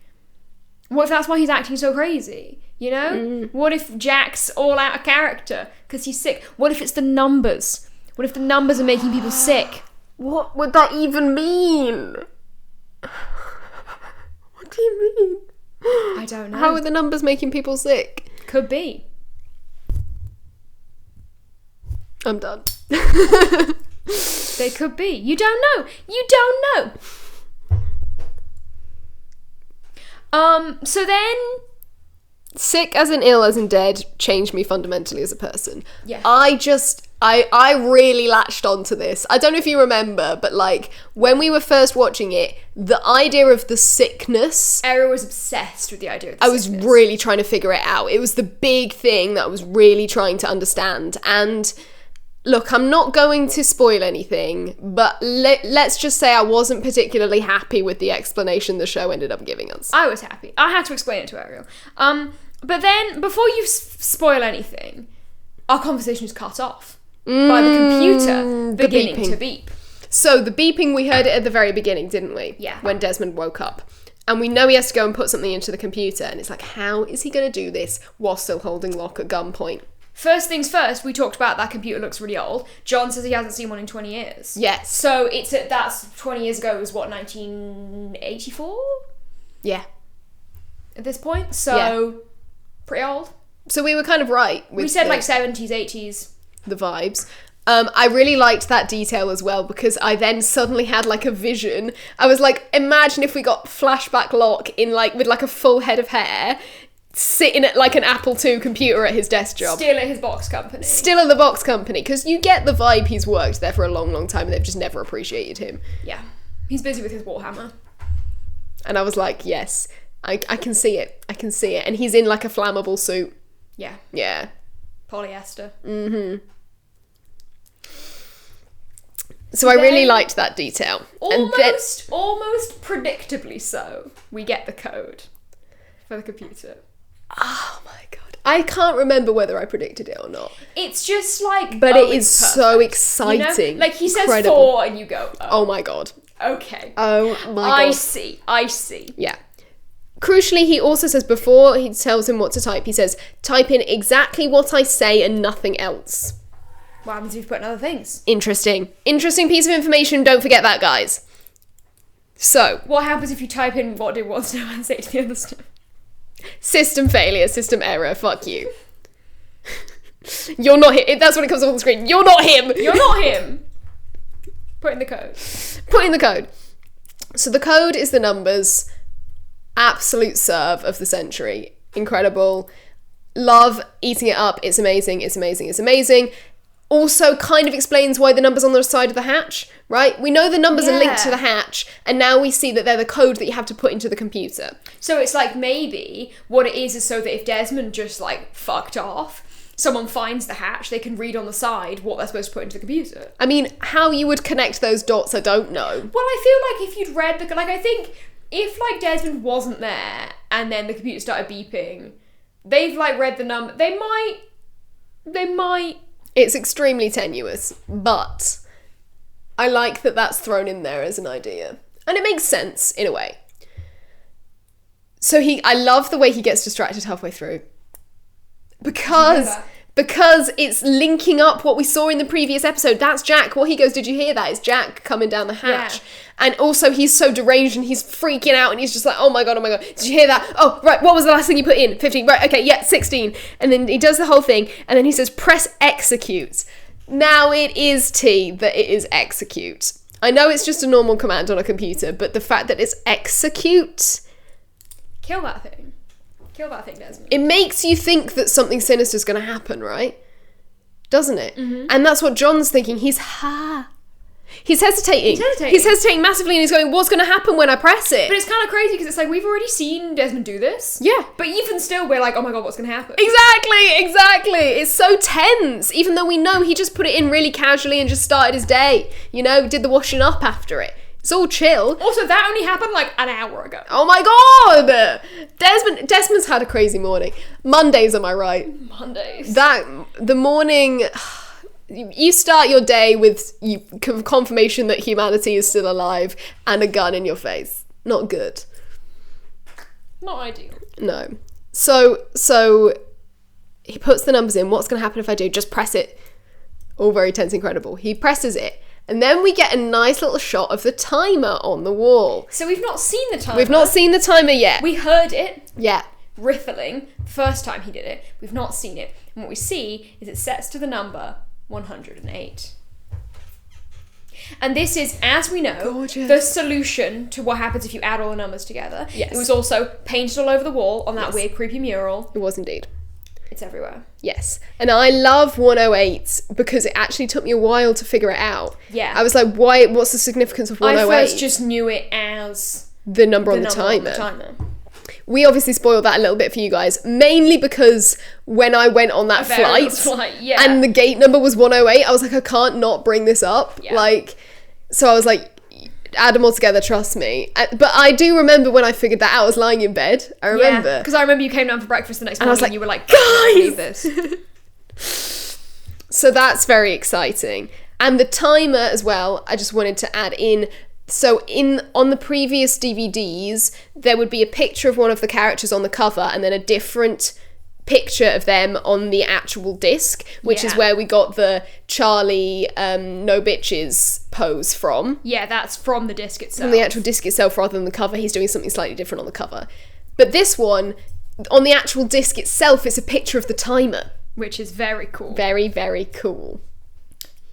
What if that's why he's acting so crazy? What if Jack's all out of character because he's sick? What if it's the numbers? What if the numbers are making people sick? What would that even mean? What do you mean? I don't know. How are the numbers making people sick? Could be. I'm done. They could be. You don't know. You don't know. So then... Sick as in ill as in dead changed me fundamentally as a person. Yeah. I really latched onto this. I don't know if you remember, but like when we were first watching it, the idea of the sickness... Ariel was obsessed with the idea of the sickness. I was really trying to figure it out. It was the big thing that I was really trying to understand. And... Look, I'm not going to spoil anything, but let's just say I wasn't particularly happy with the explanation the show ended up giving us. I was happy. I had to explain it to Ariel. But then, before you spoil anything, our conversation is cut off by the computer beginning to beep. So the beeping, we heard it at the very beginning, didn't we? Yeah. When Desmond woke up. And we know he has to go and put something into the computer, and it's like, how is he going to do this while still holding Locke at gunpoint? First things first, we talked about that computer looks really old. John says he hasn't seen one in 20 years. Yes. So that's 20 years ago was what, 1984? Yeah. At this point? So, pretty old. So we were kind of right. We said like 70s, 80s. The vibes. I really liked that detail as well because I then suddenly had like a vision. I was like, imagine if we got flashback Locke in like with like a full head of hair, sitting at like an Apple II computer at his desk job. Still at his box company. Still at the box company, because you get the vibe he's worked there for a long, long time and they've just never appreciated him. Yeah. He's busy with his Warhammer. And I was like, yes, I can see it. I can see it. And he's in like a flammable suit. Yeah. Yeah. Polyester. Mm-hmm. So I really liked that detail. Almost predictably so, we get the code for the computer. Oh my god. I can't remember whether I predicted it or not. It's just like... But it is so exciting. You know? Like, he says Incredible. 4 and you go, oh my god. Okay. Oh my god. I see. Yeah. Crucially, he also says, before he tells him what to type, he says, type in exactly what I say and nothing else. What happens if you put in other things? Interesting piece of information. Don't forget that, guys. So, what happens if you type in what did one snowman say to the other snow? System failure, system error, fuck you. You're not him. That's when it comes up on the screen. You're not him. You're not him. Put in the code. Put in the code. So the code is the numbers. Absolute serve of the century. Incredible. Love eating it up. It's amazing. It's amazing. It's amazing. Also kind of explains why the numbers on the side of the hatch, right? We know the numbers are linked to the hatch, and now we see that they're the code that you have to put into the computer. So it's like maybe what it is so that if Desmond just like fucked off, someone finds the hatch, they can read on the side what they're supposed to put into the computer. I mean, how you would connect those dots, I don't know. Well, I feel like if you'd read the... Like, I think if, like, Desmond wasn't there and then the computer started beeping, they've, like, read the number... They might... It's extremely tenuous, but I like that that's thrown in there as an idea. And it makes sense, in a way. So I love the way he gets distracted halfway through. Because it's linking up what we saw in the previous episode. That's Jack. What he goes, did you hear that? It's Jack coming down the hatch. Yeah. And also he's so deranged and he's freaking out and he's just like, oh my god, did you hear that? Oh, right, what was the last thing you put in? 15, right, okay, yeah, 16. And then he does the whole thing and then he says, press execute. Now it is that it is execute. I know it's just a normal command on a computer, but the fact that it's execute... Kill that thing. Kill that thing, Desmond. It makes you think that something sinister is going to happen, right? Doesn't it? Mm-hmm. And that's what John's thinking. He's hesitating. He's hesitating massively and he's going, what's going to happen when I press it? But it's kind of crazy because it's like, we've already seen Desmond do this. Yeah. But even still, we're like, oh my god, what's going to happen? Exactly. It's so tense. Even though we know he just put it in really casually and just started his day. You know, did the washing up after it. It's all chill. Also, that only happened like an hour ago. Oh my god! Desmond's had a crazy morning. Mondays, am I right? Mondays. The morning... You start your day with confirmation that humanity is still alive and a gun in your face. Not good. Not ideal. No. So he puts the numbers in. What's going to happen if I do? Just press it. All very tense, incredible. He presses it. And then we get a nice little shot of the timer on the wall. So we've not seen the timer. We've not seen the timer yet. We heard it. Yeah. Riffling. First time he did it. We've not seen it. And what we see is it sets to the number 108. And this is, as we know, gorgeous. The solution to what happens if you add all the numbers together. Yes. It was also painted all over the wall on that weird creepy mural. It was indeed. It's everywhere. Yes. And I love 108 because it actually took me a while to figure it out. Yeah. I was like, what's the significance of 108? I first just knew it as the number on the timer. We obviously spoiled that a little bit for you guys, mainly because when I went on that flight and the gate number was 108, I was like, I can't not bring this up. Yeah. Like, so I was like, add them all together, trust me. But I do remember when I figured that out, I was lying in bed. I remember. Because I remember you came down for breakfast the next morning and I was like, you were like, guys! This. So that's very exciting. And the timer as well, I just wanted to add in. So on the previous DVDs, there would be a picture of one of the characters on the cover and then a different picture of them on the actual disc, which is where we got the Charlie no bitches pose from. Yeah, that's from the disc itself. From the actual disc itself rather than the cover. He's doing something slightly different on the cover. But this one, on the actual disc itself, it's a picture of the timer. Which is very cool. Very, very cool.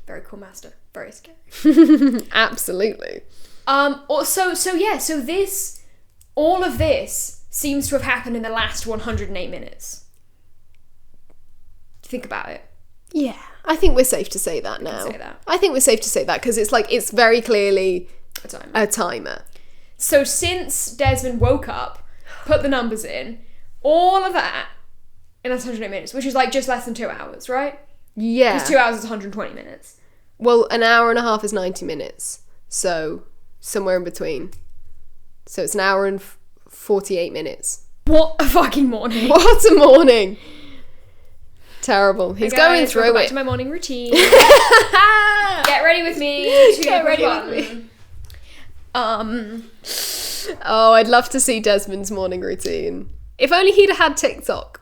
Very cool, master. Very scary. Absolutely. So this, all of this seems to have happened in the last 108 minutes. Think about it. Yeah, I think we're safe to say that now. I think we're safe to say that because it's like, it's very clearly a timer. So since Desmond woke up, put the numbers in, all of that in the last 108 minutes, which is like just less than 2 hours, right? Yeah. Because 2 hours is 120 minutes. Well, an hour and a half is 90 minutes. So somewhere in between. So it's an hour and 48 minutes. What a fucking morning. What a morning. Terrible. He's Hey going guys, through welcome back it. to my morning routine. Get ready with me. Get ready with me. Oh, I'd love to see Desmond's morning routine. If only he'd had TikTok.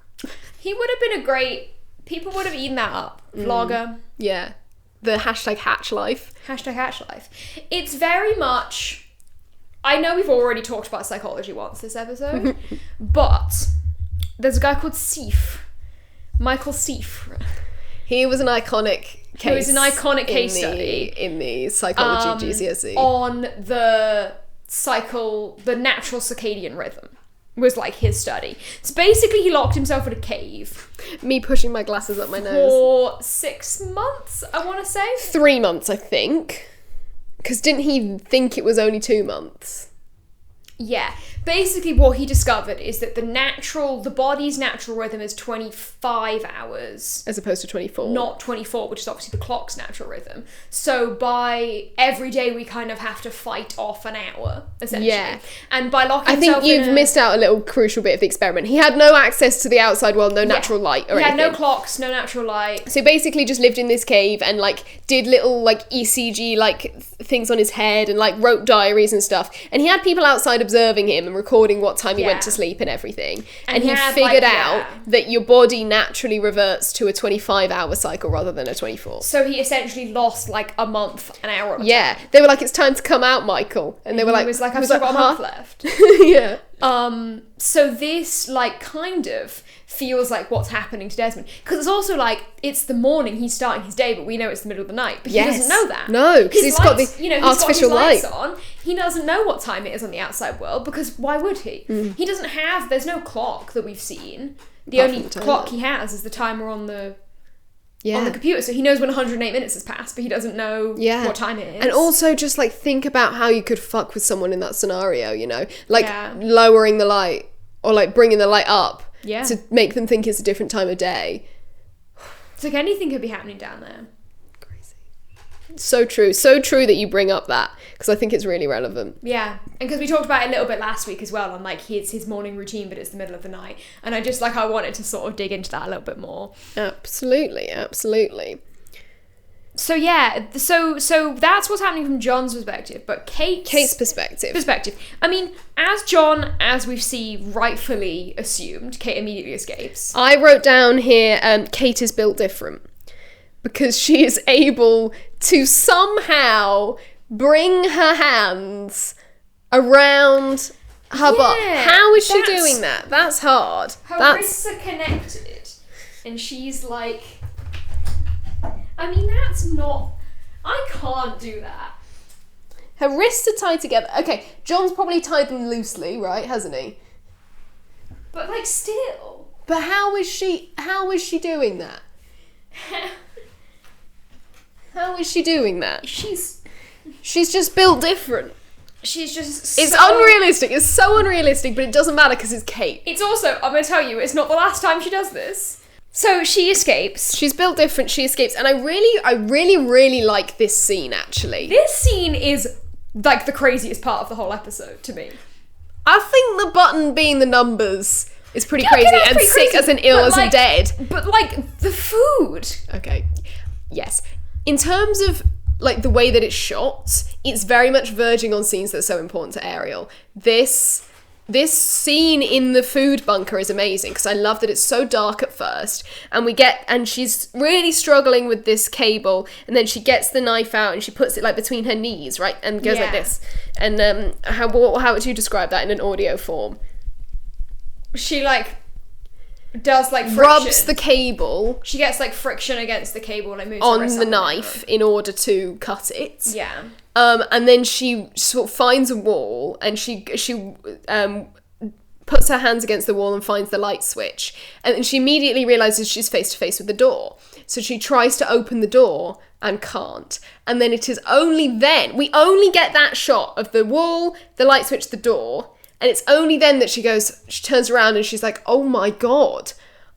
He would have been a great... People would have eaten that up. Vlogger. Yeah. The hashtag hatch life. Hashtag hatch life. It's very much... I know we've already talked about psychology once this episode, but there's a guy called Seif. Michael Seif. He was an iconic case. He was an iconic case study. In the psychology GCSE. On the natural circadian rhythm. Was like his study. So basically he locked himself in a cave. Me pushing my glasses up my nose. For 6 months, I want to say. 3 months, I think. Because didn't he think it was only 2 months? Yeah. Basically what he discovered is that the body's natural rhythm is 25 hours. As opposed to 24. Not 24, which is obviously the clock's natural rhythm. So by every day we kind of have to fight off an hour, essentially. Yeah. And by locking himself I think you've missed out a little crucial bit of the experiment. He had no access to the outside world, no natural light or anything. He had no clocks, no natural light. So basically just lived in this cave and like did little like ECG like things on his head and like wrote diaries and stuff. And he had people outside observing him and recording what time he went to sleep and everything. And he figured out that your body naturally reverts to a 25-hour cycle rather than a 24. So he essentially lost like a month, an hour of time. They were like, it's time to come out, Michael. And they were like... He was like, I've still got a month left. Yeah. So this like kind of feels like what's happening to Desmond. Because it's also like, it's the morning, he's starting his day, but we know it's the middle of the night. But he doesn't know that. No, because he's got the artificial light on. He doesn't know what time it is on the outside world, because why would he? He doesn't have, there's no clock that we've seen. The only clock he has is the timer on the computer. So he knows when 108 minutes has passed, but he doesn't know what time it is. And also just like think about how you could fuck with someone in that scenario, you know? Like lowering the light or like bringing the light up to make them think it's a different time of day. It's like anything could be happening down there. Crazy. So true that you bring up that, because I think it's really relevant. Yeah, and because we talked about it a little bit last week as well on like his morning routine, but it's the middle of the night, and I just like I wanted to sort of dig into that a little bit more. Absolutely. So yeah, so that's what's happening from John's perspective, but Kate's perspective. I mean, as John, as we see, rightfully assumed, Kate immediately escapes. I wrote down here, Kate is built different because she is able to somehow bring her hands around her butt. How is she doing that? That's hard. Her wrists are connected, and she's like... I mean, that's not... I can't do that. Her wrists are tied together. Okay, John's probably tied them loosely, right? Hasn't he? But, like, still. But how is she doing that? How is she doing that? She's just built different. She's just It's unrealistic. It's so unrealistic, but it doesn't matter because it's Kate. It's also, I'm going to tell you, it's not the last time she does this. So she escapes. She's built different, she escapes. And I really like this scene, actually. This scene is, like, the craziest part of the whole episode, to me. I think the button being the numbers is pretty crazy, and pretty sick crazy, as in ill as in dead. But, like, the food. Okay. Yes. In terms of, like, the way that it's shot, it's very much verging on scenes that are so important to Ariel. This scene in the food bunker is amazing because I love that it's so dark at first, and she's really struggling with this cable, and then she gets the knife out and she puts it like between her knees, right, and goes like this. And how would you describe that in an audio form? She like does like friction. Rubs the cable. She gets like friction against the cable and it moves on the knife in order to cut it. Yeah. And then she sort of finds a wall and she puts her hands against the wall and finds the light switch. And then she immediately realises she's face to face with the door. So she tries to open the door and can't. And then it is only then, we only get that shot of the wall, the light switch, the door. And it's only then that she turns around and she's like, oh my God,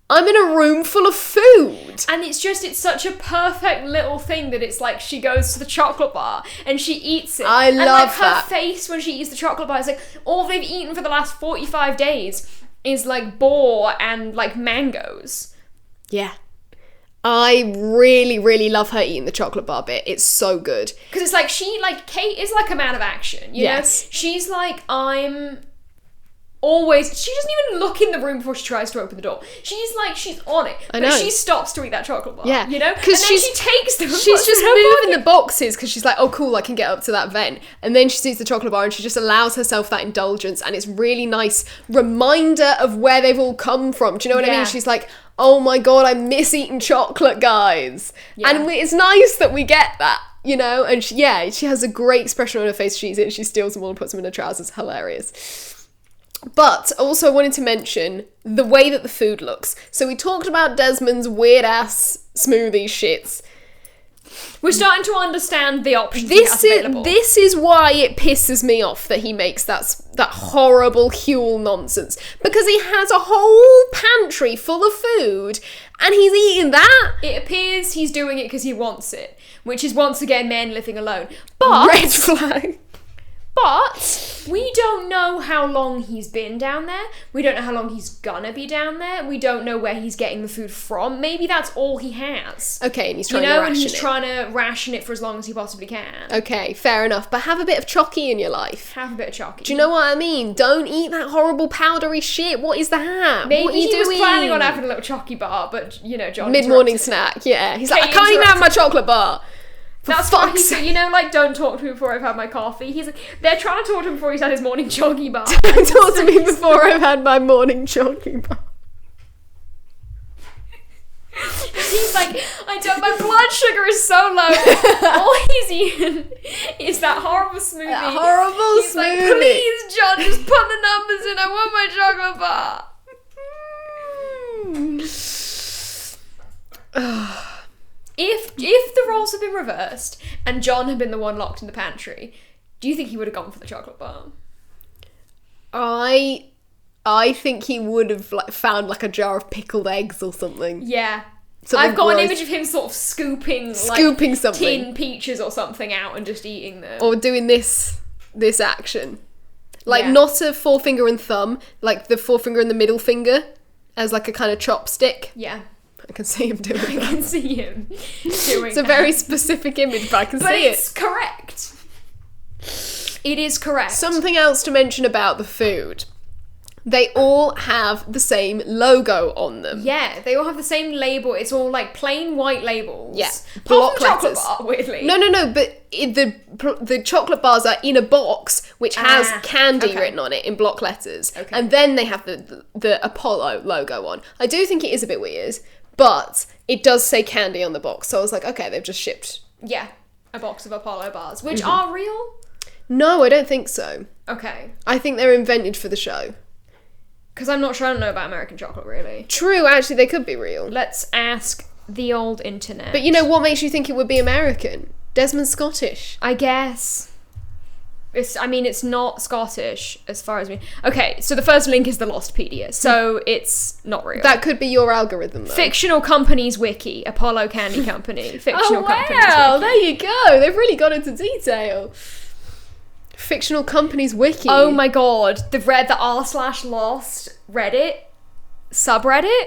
I'm in a room full of food. And it's such a perfect little thing that it's like she goes to the chocolate bar and she eats it. I love that. Her face when she eats the chocolate bar is like, all they've eaten for the last 45 days is like boar and like mangoes. Yeah. I really, really love her eating the chocolate bar bit. It's so good. Because it's like, Kate is like a man of action, you know? She's like, she doesn't even look in the room before she tries to open the door. She's on it. I know. But she stops to eat that chocolate bar. Yeah. You know? And then she takes them. She's just moving the boxes because she's like, oh cool, I can get up to that vent. And then she sees the chocolate bar and she just allows herself that indulgence, and it's really nice reminder of where they've all come from. Do you know what I mean? She's like, oh my god, I miss eating chocolate, guys. Yeah. And it's nice that we get that, you know? And she has a great expression on her face. She eats it and she steals them all and puts them in her trousers. Hilarious. But also I wanted to mention the way that the food looks. So we talked about Desmond's weird-ass smoothie shits. We're starting to understand the options he has available. This is why it pisses me off that he makes that horrible Huel nonsense. Because he has a whole pantry full of food and he's eating that. It appears he's doing it because he wants it, which is once again men living alone. But red flag. But we don't know how long he's been down there. We don't know how long he's gonna be down there. We don't know where he's getting the food from. Maybe that's all he has. Okay, and he's trying to ration it. And he's trying to ration it for as long as he possibly can. Okay, fair enough. But have a bit of choccy in your life. Have a bit of choccy. Do you know what I mean? Don't eat that horrible powdery shit. What is that? Maybe what are you he doing? was planning on having a little choccy bar, but, you know, John mid-morning snack, yeah. He's like, I can't even have my chocolate bar. That's why he's, you know, like, don't talk to me before I've had my coffee. He's like, they're trying to talk to him before he's had his morning choggy bar. Don't talk to me before I've had my morning choggy bar. He's like, my blood sugar is so low. All he's eaten is that horrible smoothie. That horrible he's smoothie. Like, please, John, just put the numbers in. I want my chocolate bar. If the roles had been reversed and John had been the one locked in the pantry, do you think he would have gone for the chocolate bar? I think he would have found like a jar of pickled eggs or something. Yeah. Something I've got gross. an image of him sort of scooping something. tin peaches or something out and just eating them. Or doing this action. Like not a forefinger and thumb, like the forefinger and the middle finger as like a kind of chopstick. Yeah. I can see him doing that. I can see him doing It's a very specific image, but I can see it. But it's correct. It is correct. Something else to mention about the food. They all have the same logo on them. Yeah, they all have the same label. It's all like plain white labels. Yeah, block letters. Chocolate bar, weirdly. No, but the chocolate bars are in a box which has candy written on it in block letters. Okay. And then they have the Apollo logo on. I do think it is a bit weird, but it does say candy on the box. So I was like, okay, they've just shipped. Yeah, a box of Apollo bars, which are real? No, I don't think so. Okay. I think they're invented for the show. Because I'm not sure, I don't know about American chocolate, really. True, actually, they could be real. Let's ask the old internet. But you know, what makes you think it would be American? Desmond's Scottish. I guess. It's not Scottish, as far as me. Okay, so the first link is the Lostpedia, so it's not real. That could be your algorithm, though. Fictional Companies Wiki, Apollo Candy Company. Fictional Companies wow, Wiki. there you go. They've really gone into detail. Fictional Companies Wiki. Oh my god, the r/lost Reddit subreddit.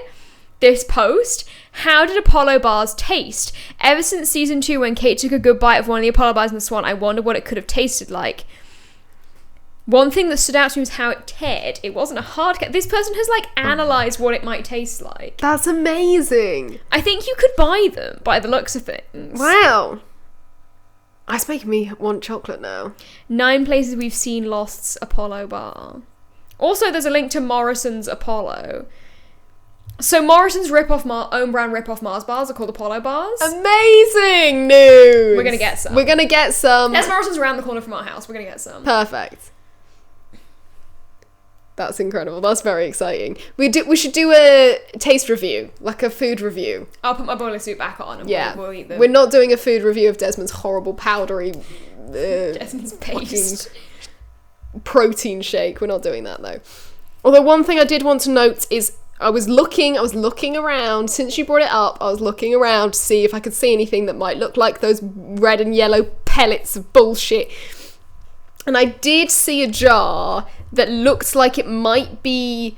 This post: how did Apollo bars taste? Ever since season 2, when Kate took a good bite of one of the Apollo bars in the Swan, I wondered what it could have tasted like. One thing that stood out to me was how it teared. It wasn't a hard cat. This person has analysed what it might taste like. That's amazing. I think you could buy them by the looks of things. Wow. That's making me want chocolate now. 9 places we've seen Lost's Apollo bar. Also, there's a link to Morrison's Apollo. So Morrison's own brand rip-off Mars bars are called Apollo bars. Amazing news! We're going to get some. There's Morrison's around the corner from our house. We're going to get some. Perfect. That's incredible. That's very exciting. We should do a taste review, like a food review. I'll put my boiler suit back on and we'll eat them. We're not doing a food review of Desmond's horrible powdery Desmond's paste protein shake. We're not doing that though. Although one thing I did want to note is I was looking around since you brought it up. I was looking around to see if I could see anything that might look like those red and yellow pellets of bullshit. And I did see a jar that looked like it might be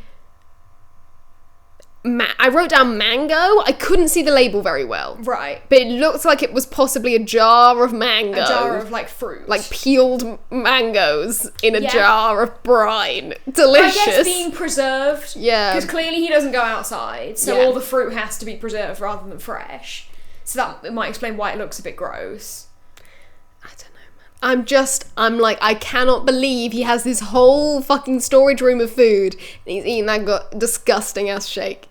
I wrote down mango. I couldn't see the label very well. Right. But it looked like it was possibly a jar of mango. A jar of, like, fruit. Like peeled mangoes in a jar of brine. Delicious. I guess being preserved. Yeah. Because clearly he doesn't go outside, so all the fruit has to be preserved rather than fresh. So that might explain why it looks a bit gross. I don't know, man. I'm like, I cannot believe he has this whole fucking storage room of food and he's eating that disgusting ass shake.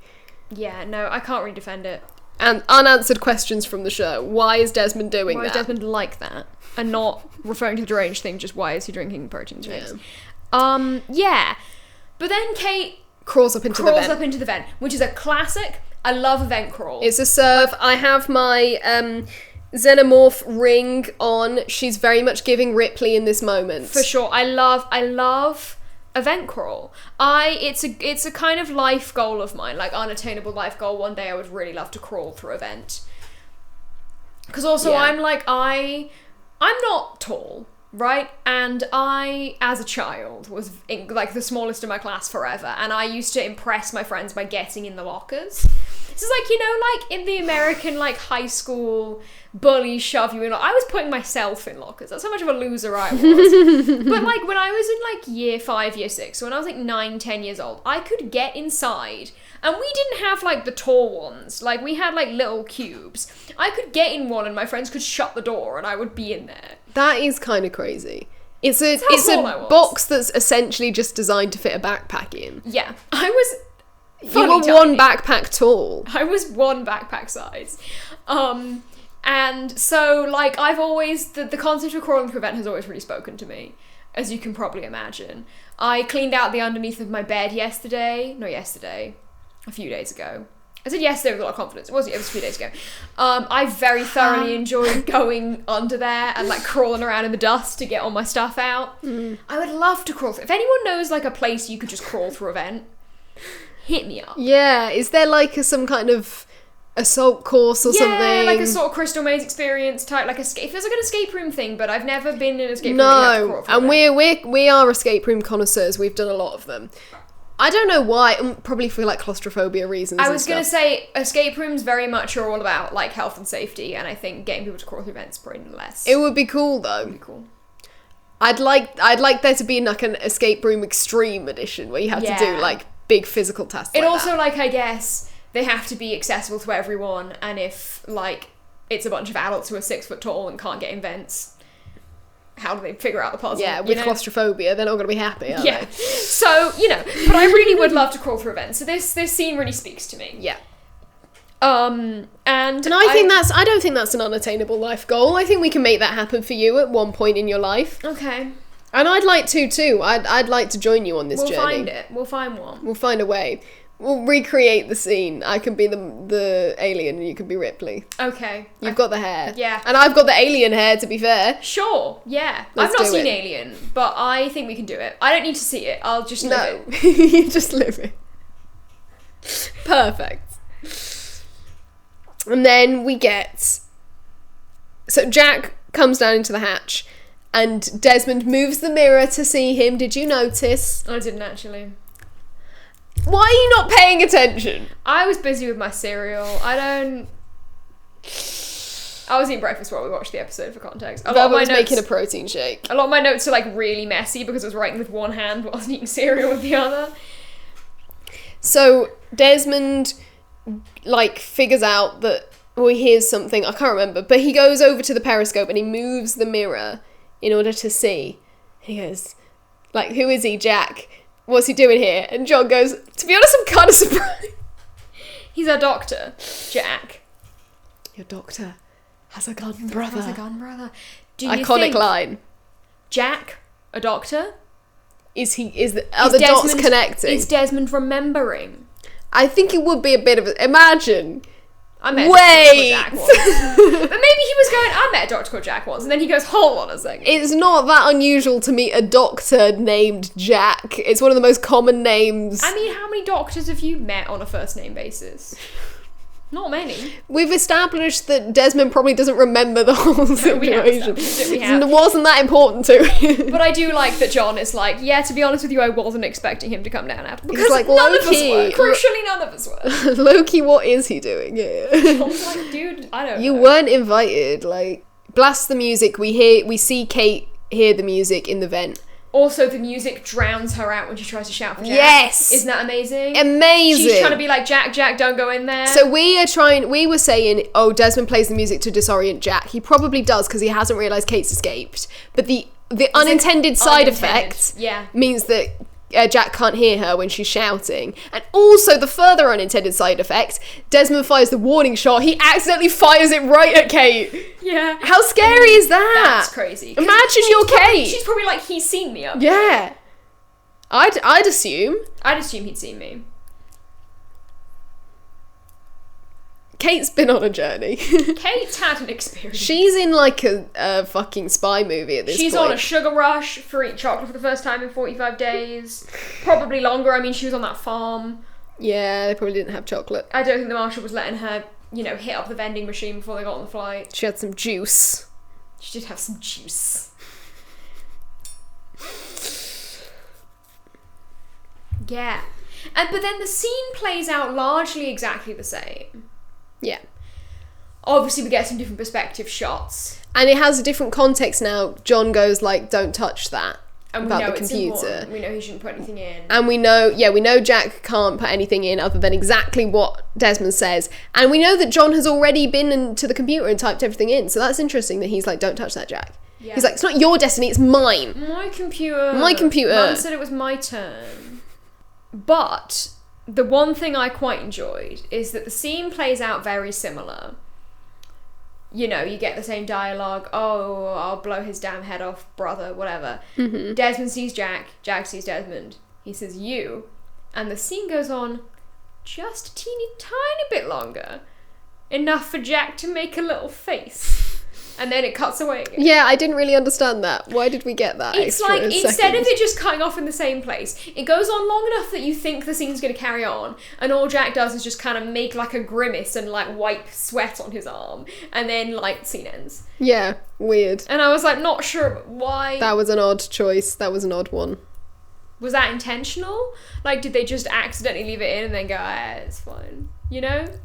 Yeah, no, I can't really defend it. And unanswered questions from the show. Why is Desmond doing that? Why is Desmond like that? And not referring to the deranged thing, just why is he drinking protein shakes? Yeah. But then Kate crawls up into the vent, which is a classic. I love a vent crawl. It's a serve. I have my xenomorph ring on. She's very much giving Ripley in this moment. For sure. I love a vent crawl. It's a kind of life goal of mine, like unattainable life goal. One day I would really love to crawl through a vent. Because also I'm not tall, right? And I, as a child, was like the smallest in my class forever, and I used to impress my friends by getting in the lockers. This is like, like in the American like high school bullies shove you in. I was putting myself in lockers. That's how much of a loser I was. But like when I was in like year 5, year 6, so when I was like 9, 10 years old, I could get inside. And we didn't have like the tall ones. Like we had like little cubes. I could get in one and my friends could shut the door and I would be in there. That is kind of crazy. It's a box that's essentially just designed to fit a backpack in. Yeah. I was You were tiny. one backpack tall. I was one backpack size. And so, like, I've always... The concept of crawling through a vent has always really spoken to me, as you can probably imagine. I cleaned out the underneath of my bed a few days ago. I said yesterday with a lot of confidence. It was a few days ago. I very thoroughly enjoyed going under there and, like, crawling around in the dust to get all my stuff out. I would love to crawl through... If anyone knows, like, a place you could just crawl through a vent, hit me up. Yeah, is there, like, some kind of assault course or something? Yeah, like a sort of Crystal Maze experience type, like it feels like an escape room thing, but I've never been in an escape room. No, and we are escape room connoisseurs. We've done a lot of them. I don't know why. Probably for like claustrophobia reasons. I was gonna say escape rooms very much are all about like health and safety, and I think getting people to crawl through vents probably less. It would be cool though. It would be cool. I'd like there to be like an escape room extreme edition where you have to do like big physical tasks. It also like I guess they have to be accessible to everyone, and if like it's a bunch of adults who are 6 foot tall and can't get in vents, how do they figure out the puzzle? Yeah, with claustrophobia, they're not going to be happy, are they? So, but I really would love to crawl through a vent. So this scene really speaks to me. Yeah. And I don't think that's an unattainable life goal. I think we can make that happen for you at one point in your life. Okay. And I'd like to too. I'd like to join you on this journey. We'll find it. We'll find one. We'll find a way. We'll recreate the scene. I can be the alien and you can be Ripley. Okay. You've got the hair. Yeah. And I've got the alien hair, to be fair. Sure, yeah. I've not seen Alien, but I think we can do it. I don't need to see it. I'll just live it. You just live it. Perfect. And then we get... So Jack comes down into the hatch and Desmond moves the mirror to see him. Did you notice? I didn't actually. Why are you not paying attention? I was busy with my cereal. I was eating breakfast while we watched the episode for context. Velvet was making a protein shake. A lot of my notes are like really messy because I was writing with one hand while I was eating cereal with the other. So Desmond like figures out that he hears something, I can't remember, but he goes over to the periscope and he moves the mirror in order to see. He goes, like, who is he, Jack? What's he doing here? And John goes, to be honest, I'm kind of surprised. He's our doctor, Jack. Your doctor has a gun brother. Do you Iconic line. Jack, a doctor? Are the dots connected? Is Desmond remembering? I think it would be a bit of a... Imagine... I met a doctor called Jack once. But maybe he was going, I met a doctor called Jack once, and then he goes, hold on a second. It's not that unusual to meet a doctor named Jack. It's one of the most common names. I mean, how many doctors have you met on a first name basis? Not many. We've established that Desmond probably doesn't remember the whole situation. It wasn't that important to him. But I do like that John is like, yeah, to be honest with you, I wasn't expecting him to come down after. Because like, none of us were. Crucially, none of us were. Loki, what is he doing here? John's like, dude, I don't know. You weren't invited. Like, blast the music. We see Kate hear the music in the vent. Also, the music drowns her out when she tries to shout for Jack. Yes! Isn't that amazing? Amazing! She's trying to be like, Jack, don't go in there. So we were saying, oh, Desmond plays the music to disorient Jack. He probably does because he hasn't realised Kate's escaped. But the unintended side effect means that Jack can't hear her when she's shouting. And also the further unintended side effect, Desmond fires the warning shot. He accidentally fires it right at Kate. Yeah. How scary is that? That's crazy. Imagine you're Kate. She's probably like, he's seen me up. Yeah. I'd assume. I'd assume he'd seen me. Kate's been on a journey. Kate's had an experience. She's in like a fucking spy movie at this point. She's on a sugar rush for eating chocolate for the first time in 45 days. Probably longer. I mean, she was on that farm. Yeah, they probably didn't have chocolate. I don't think the marshal was letting her, hit up the vending machine before they got on the flight. She had some juice. She did have some juice. Yeah. But then the scene plays out largely exactly the same. Yeah. Obviously, we get some different perspective shots. And it has a different context now. John goes like, don't touch that. And we know it's important. We know he shouldn't put anything in. And we know Jack can't put anything in other than exactly what Desmond says. And we know that John has already been into the computer and typed everything in. So that's interesting that he's like, don't touch that, Jack. Yeah. He's like, it's not your destiny, it's mine. My computer. Mum said it was my turn. But the one thing I quite enjoyed is that the scene plays out very similar. You get the same dialogue. Oh, I'll blow his damn head off, brother, whatever. Mm-hmm. Desmond sees Jack. Jack sees Desmond. He says, you. And the scene goes on just a teeny tiny bit longer. Enough for Jack to make a little face. And then it cuts away again. Yeah, I didn't really understand that. Why did we get that? It's like, instead of it just cutting off in the same place, it goes on long enough that you think the scene's going to carry on, and all Jack does is just kind of make like a grimace and like wipe sweat on his arm, and then like scene ends. Yeah, weird. And I was like, not sure why. That was an odd choice. That was an odd one. Was that intentional? Like, did they just accidentally leave it in and then go, it's fine?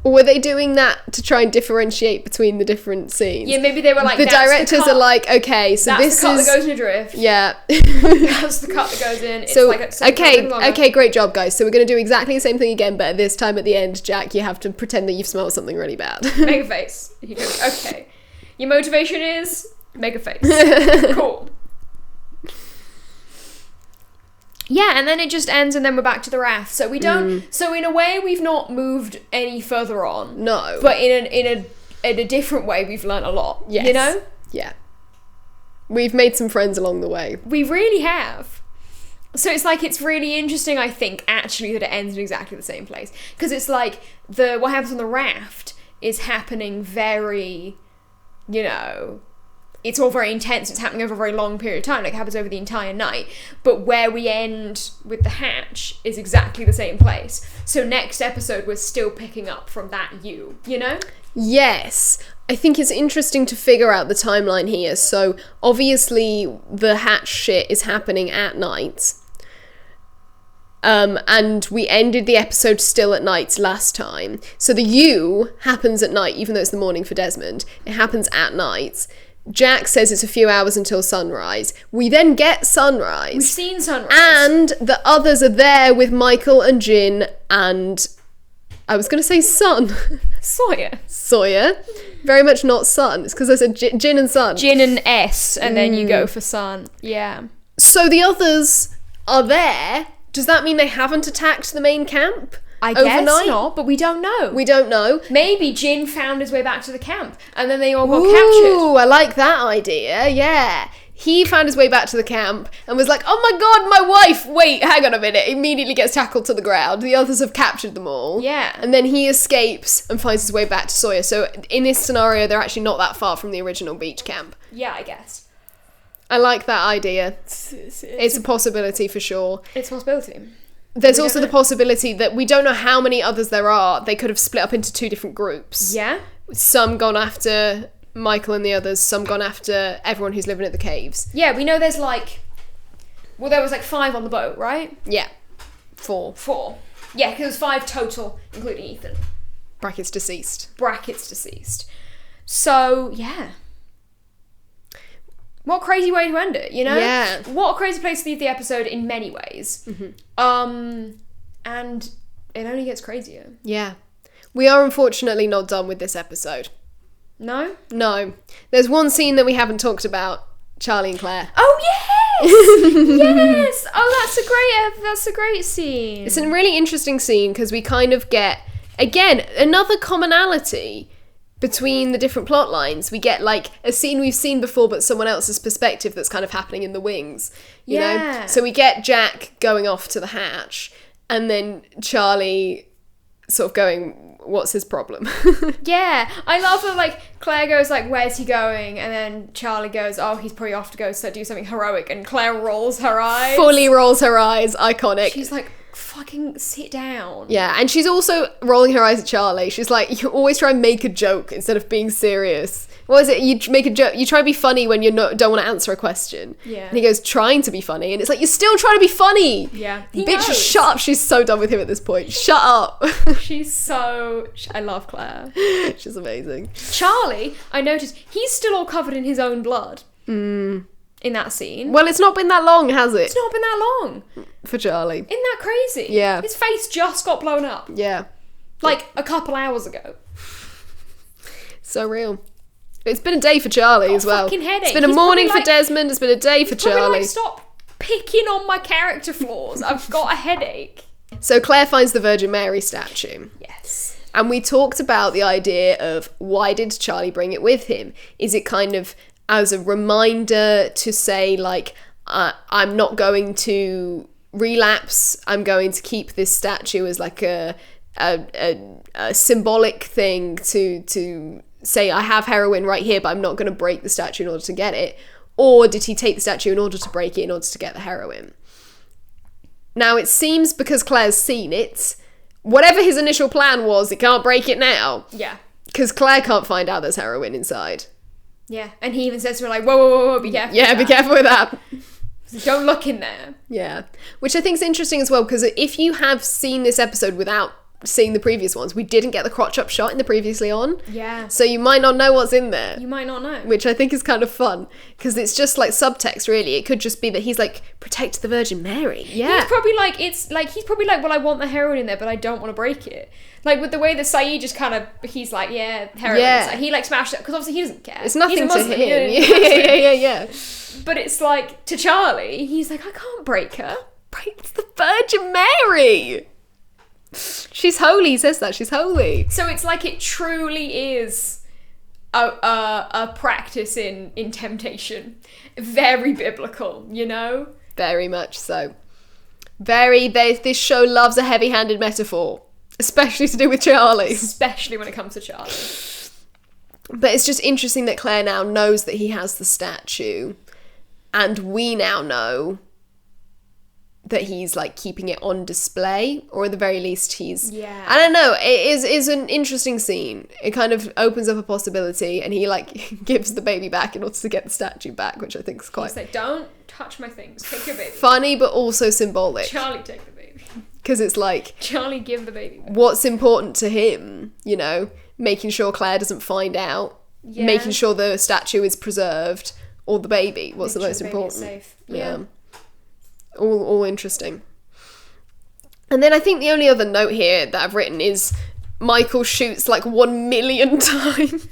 Or were they doing that to try and differentiate between the different scenes? Yeah, maybe they were like, the directors are like, okay, so that's the cut that goes in Adrift. Yeah. That's the cut that goes in. It's so, like okay, great job, guys. So we're going to do exactly the same thing again, but this time at the end, Jack, you have to pretend that you've smelled something really bad. Make a face. He goes, okay. Your motivation is make a face. Cool. Yeah, and then it just ends and then we're back to the raft. So we don't... So in a way, we've not moved any further on. No. But in a different way, we've learnt a lot. Yes. Yeah. We've made some friends along the way. We really have. So it's like, it's really interesting, I think, actually, that it ends in exactly the same place. Because it's like, what happens on the raft is happening very, it's all very intense. It's happening over a very long period of time. Like, it happens over the entire night. But where we end with the hatch is exactly the same place. So next episode, we're still picking up from that Yes. I think it's interesting to figure out the timeline here. So, obviously, the hatch shit is happening at night. And we ended the episode still at night last time. So the U happens at night, even though it's the morning for Desmond. It happens at night. Jack says it's a few hours until sunrise. We then get sunrise. We've seen sunrise. And the others are there with Michael and Jin and... I was going to say Sun. Sawyer. Very much not Sun. It's because I said Jin and Sun. Jin and S, and then you go for Sun. Yeah. So the others are there. Does that mean they haven't attacked the main camp? I guess not, but we don't know. We don't know. Maybe Jin found his way back to the camp, and then they all got captured. Ooh, I like that idea, yeah. He found his way back to the camp and was like, oh my god, my wife! Wait, hang on a minute. Immediately gets tackled to the ground. The others have captured them all. Yeah. And then he escapes and finds his way back to Sawyer. So in this scenario, they're actually not that far from the original beach camp. Yeah, I guess. I like that idea. It's a possibility for sure. It's a possibility. There's also the possibility that we don't know how many others there are. They could have split up into 2 different groups. Yeah. Some gone after Michael and the others, some gone after everyone who's living at the caves. Yeah, we know there's like... Well, there was like 5 on the boat, right? Yeah. 4. Yeah, because it was 5 total, including Ethan. Brackets deceased. So, yeah. What crazy way to end it, you know? Yeah. What a crazy place to leave the episode in many ways. And it only gets crazier. Yeah. We are unfortunately not done with this episode. No? No. There's one scene that we haven't talked about. Charlie and Claire. Oh, yes! Yes! Oh, that's a great scene. It's a really interesting scene because we kind of get, again, another commonality between the different plot lines. We get like a scene we've seen before but someone else's perspective that's kind of happening in the wings, you know? So we get Jack going off to the hatch and then Charlie sort of going, what's his problem? Yeah, I love that, like, Claire goes, like, where's he going? And then Charlie goes, oh, he's probably off to go do something heroic. And Claire rolls her eyes. Fully rolls her eyes. Iconic. She's like, fucking sit down. Yeah, and she's also rolling her eyes at Charlie. She's like, you always try and make a joke instead of being serious. What is it? You make a joke. You try to be funny when you don't want to answer a question. Yeah. And he goes, trying to be funny. And it's like, you're still trying to be funny. Yeah. Bitch, shut up. She's so done with him at this point. Shut up. I love Claire. She's amazing. Charlie, I noticed, he's still all covered in his own blood. In that scene. Well, it's not been that long, has it? It's not been that long. For Charlie. Isn't that crazy? Yeah. His face just got blown up. Yeah. Like, a couple hours ago. So real. It's been a day for Charlie as well. Fucking headache. It's been a morning for Desmond. It's been a day for Charlie. Probably like, stop picking on my character flaws. I've got a headache. So Claire finds the Virgin Mary statue. Yes. And we talked about the idea of why did Charlie bring it with him? Is it kind of as a reminder to say, like, I'm not going to relapse. I'm going to keep this statue as like a symbolic thing to say I have heroin right here, but I'm not going to break the statue in order to get it? Or did he take the statue in order to break it in order to get the heroin? Now, it seems because Claire's seen it, whatever his initial plan was, he can't break it now. Yeah. Because Claire can't find out there's heroin inside. Yeah. And he even says to her, like, whoa, be careful. Yeah, be careful with that. Don't look in there. Yeah. Which I think is interesting as well, because if you have seen this episode without seeing the previous ones, we didn't get the crotch up shot in the previously on. Yeah. So you might not know what's in there. You might not know. Which I think is kind of fun, because it's just like subtext, really. It could just be that he's like, protect the Virgin Mary. Yeah. He's probably like, well, I want the heroin in there, but I don't want to break it. Like, with the way that Saeed just kind of, he's like, yeah, heroin. Yeah. He like smashed it, because obviously he doesn't care. It's nothing He's a to Muslim, him. Yeah. But it's like, to Charlie, he's like, I can't break her. It's the Virgin Mary. She's holy, he says that. She's holy. So it's like it truly is a practice in temptation. Very biblical, you know? Very much so. This show loves a heavy-handed metaphor. Especially to do with Charlie. Especially when it comes to Charlie. But it's just interesting that Claire now knows that he has the statue. And we now know that he's like keeping it on display, or at the very least he's... Yeah. I don't know, it is an interesting scene. It kind of opens up a possibility, and he like gives the baby back in order to get the statue back, which I think is quite... He's like, don't touch my things, take your baby. Funny, but also symbolic. Charlie, take the baby. Because it's like... Charlie, give the baby back. What's important to him, you know? Making sure Claire doesn't find out. Yeah. Making sure the statue is preserved, or the baby. What's the most important? Safe. Yeah. All interesting. And then I think the only other note here that I've written is Michael shoots like 1 million times.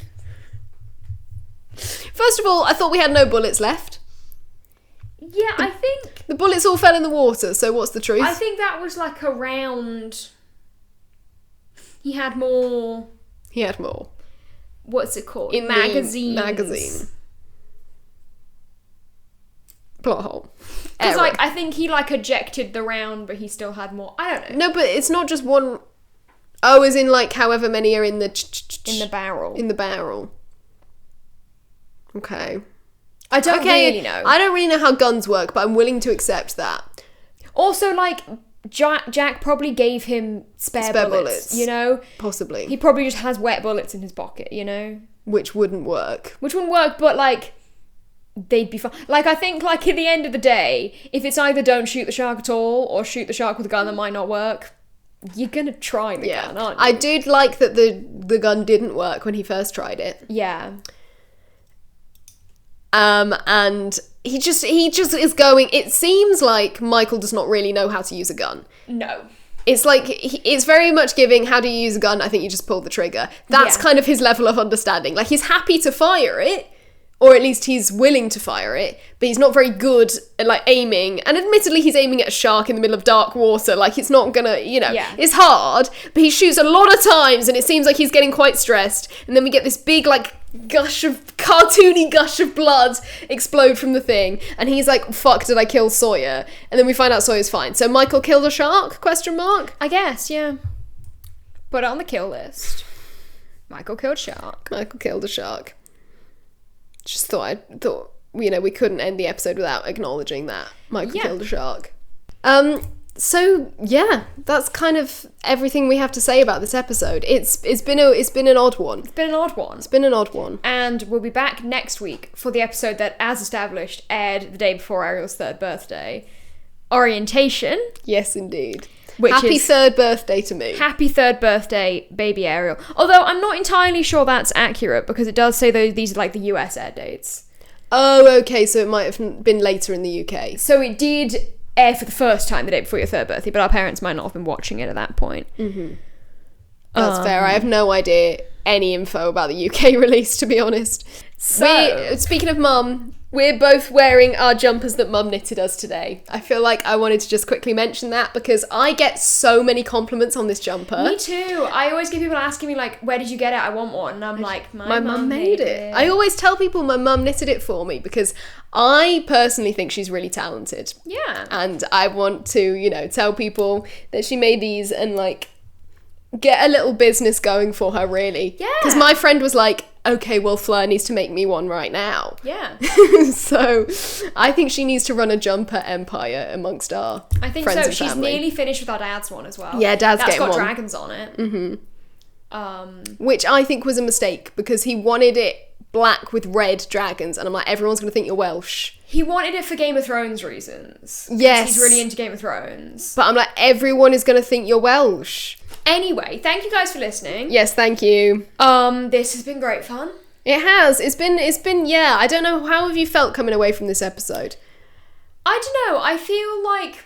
First of all, I thought we had no bullets left. Yeah, I think... The bullets all fell in the water, so what's the truth? I think that was like around... He had more... What's it called? In magazine. Plot hole. Because like I think he like ejected the round, but he still had more. I don't know. No, but it's not just one. Oh, as in like however many are in the barrel. In the barrel. Okay. I don't really know. I don't really know how guns work, but I'm willing to accept that. Also, like Jack probably gave him spare bullets, you know? Possibly. He probably just has wet bullets in his pocket, you know? Which wouldn't work. But, like, they'd be fine. Like, I think, like, at the end of the day, if it's either don't shoot the shark at all or shoot the shark with a gun that might not work, you're gonna try the gun, aren't you? I did like that the gun didn't work when he first tried it. Yeah. And he just is going... It seems like Michael does not really know how to use a gun. No. It's like, it's very much giving, how do you use a gun? I think you just pull the trigger. That's kind of his level of understanding. Like, he's happy to fire it, or at least he's willing to fire it, but he's not very good at, like, aiming. And admittedly, he's aiming at a shark in the middle of dark water. Like, it's not gonna, you know, it's hard, but he shoots a lot of times, and it seems like he's getting quite stressed. And then we get this big, like, cartoony gush of blood explode from the thing, and he's like, fuck, did I kill Sawyer? And then we find out Sawyer's fine. So Michael killed a shark, ? I guess, yeah. Put it on the kill list. Michael killed a shark. Just thought, you know, we couldn't end the episode without acknowledging that Michael killed a shark. So yeah, that's kind of everything we have to say about this episode. It's been an odd one. And we'll be back next week for the episode that, as established, aired the day before Ariel's 3rd birthday. Orientation. Yes, indeed. Happy 3rd birthday to me. Happy 3rd birthday, baby Ariel. Although I'm not entirely sure that's accurate, because it does say these are like the US air dates. Oh, okay, so it might have been later in the UK. So it did air for the first time the day before your 3rd birthday, but our parents might not have been watching it at that point. Mm-hmm. That's fair. I have no idea any info about the UK release, to be honest. So, speaking of Mum, we're both wearing our jumpers that Mum knitted us today. I feel like I wanted to just quickly mention that because I get so many compliments on this jumper. Me too. I always get people asking me, like, where did you get it? I want one. And I'm like, my mum made it. I always tell people my mum knitted it for me because I personally think she's really talented. Yeah. And I want to, you know, tell people that she made these and, like, get a little business going for her, really. Yeah. Because my friend was like, okay, well, Fleur needs to make me one right now. Yeah. So I think she needs to run a jumper empire amongst our friends and family. I think so. She's nearly finished with our dad's one as well. Yeah, Dad's getting one. That's got dragons on it. Mm-hmm. Which I think was a mistake because he wanted it black with red dragons, and I'm like, everyone's going to think you're Welsh. He wanted it for Game of Thrones reasons. Yes. He's really into Game of Thrones. But I'm like, everyone is going to think you're Welsh. Anyway, thank you guys for listening. Yes, thank you. This has been great fun. It has. It's been, yeah, I don't know, how have you felt coming away from this episode? I don't know, I feel like,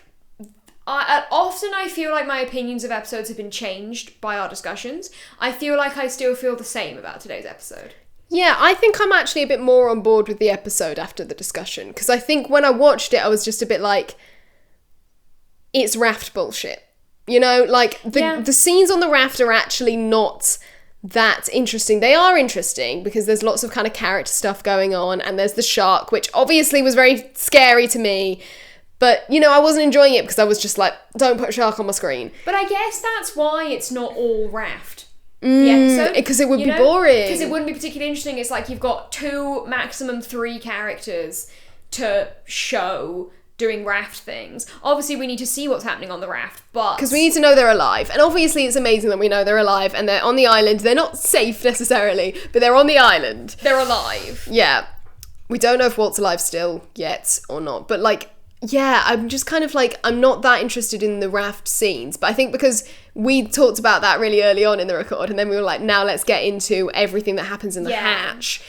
often I feel like my opinions of episodes have been changed by our discussions. I feel like I still feel the same about today's episode. Yeah, I think I'm actually a bit more on board with the episode after the discussion, because I think when I watched it, I was just a bit like, it's raft bullshit. You know, like, the scenes on the raft are actually not that interesting. They are interesting because there's lots of kind of character stuff going on, and there's the shark, which obviously was very scary to me, but, you know, I wasn't enjoying it because I was just like, don't put a shark on my screen. But I guess that's why it's not all raft. The episode. Because it would be boring. Because it wouldn't be particularly interesting. It's like you've got 2, maximum 3 characters to show doing raft things. Obviously, we need to see what's happening on the raft, but... Because we need to know they're alive. And obviously, it's amazing that we know they're alive and they're on the island. They're not safe, necessarily, but they're on the island. They're alive. Yeah. We don't know if Walt's alive still yet or not, but, like, yeah, I'm just kind of like, I'm not that interested in the raft scenes, but I think because we talked about that really early on in the record, and then we were like, now let's get into everything that happens in the hatch.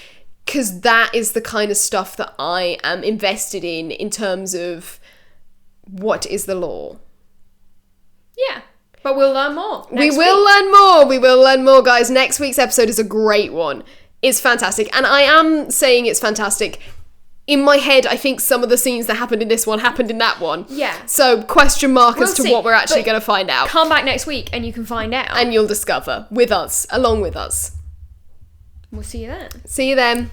Because that is the kind of stuff that I am invested in terms of what is the law. Yeah, but we'll learn more. We will learn more, guys. Next week's episode is a great one. It's fantastic. And I am saying it's fantastic. In my head, I think some of the scenes that happened in this one happened in that one. Yeah. So question mark as to what we're actually going to find out. Come back next week and you can find out. And you'll discover with us, along with us. We'll see you then. See you then.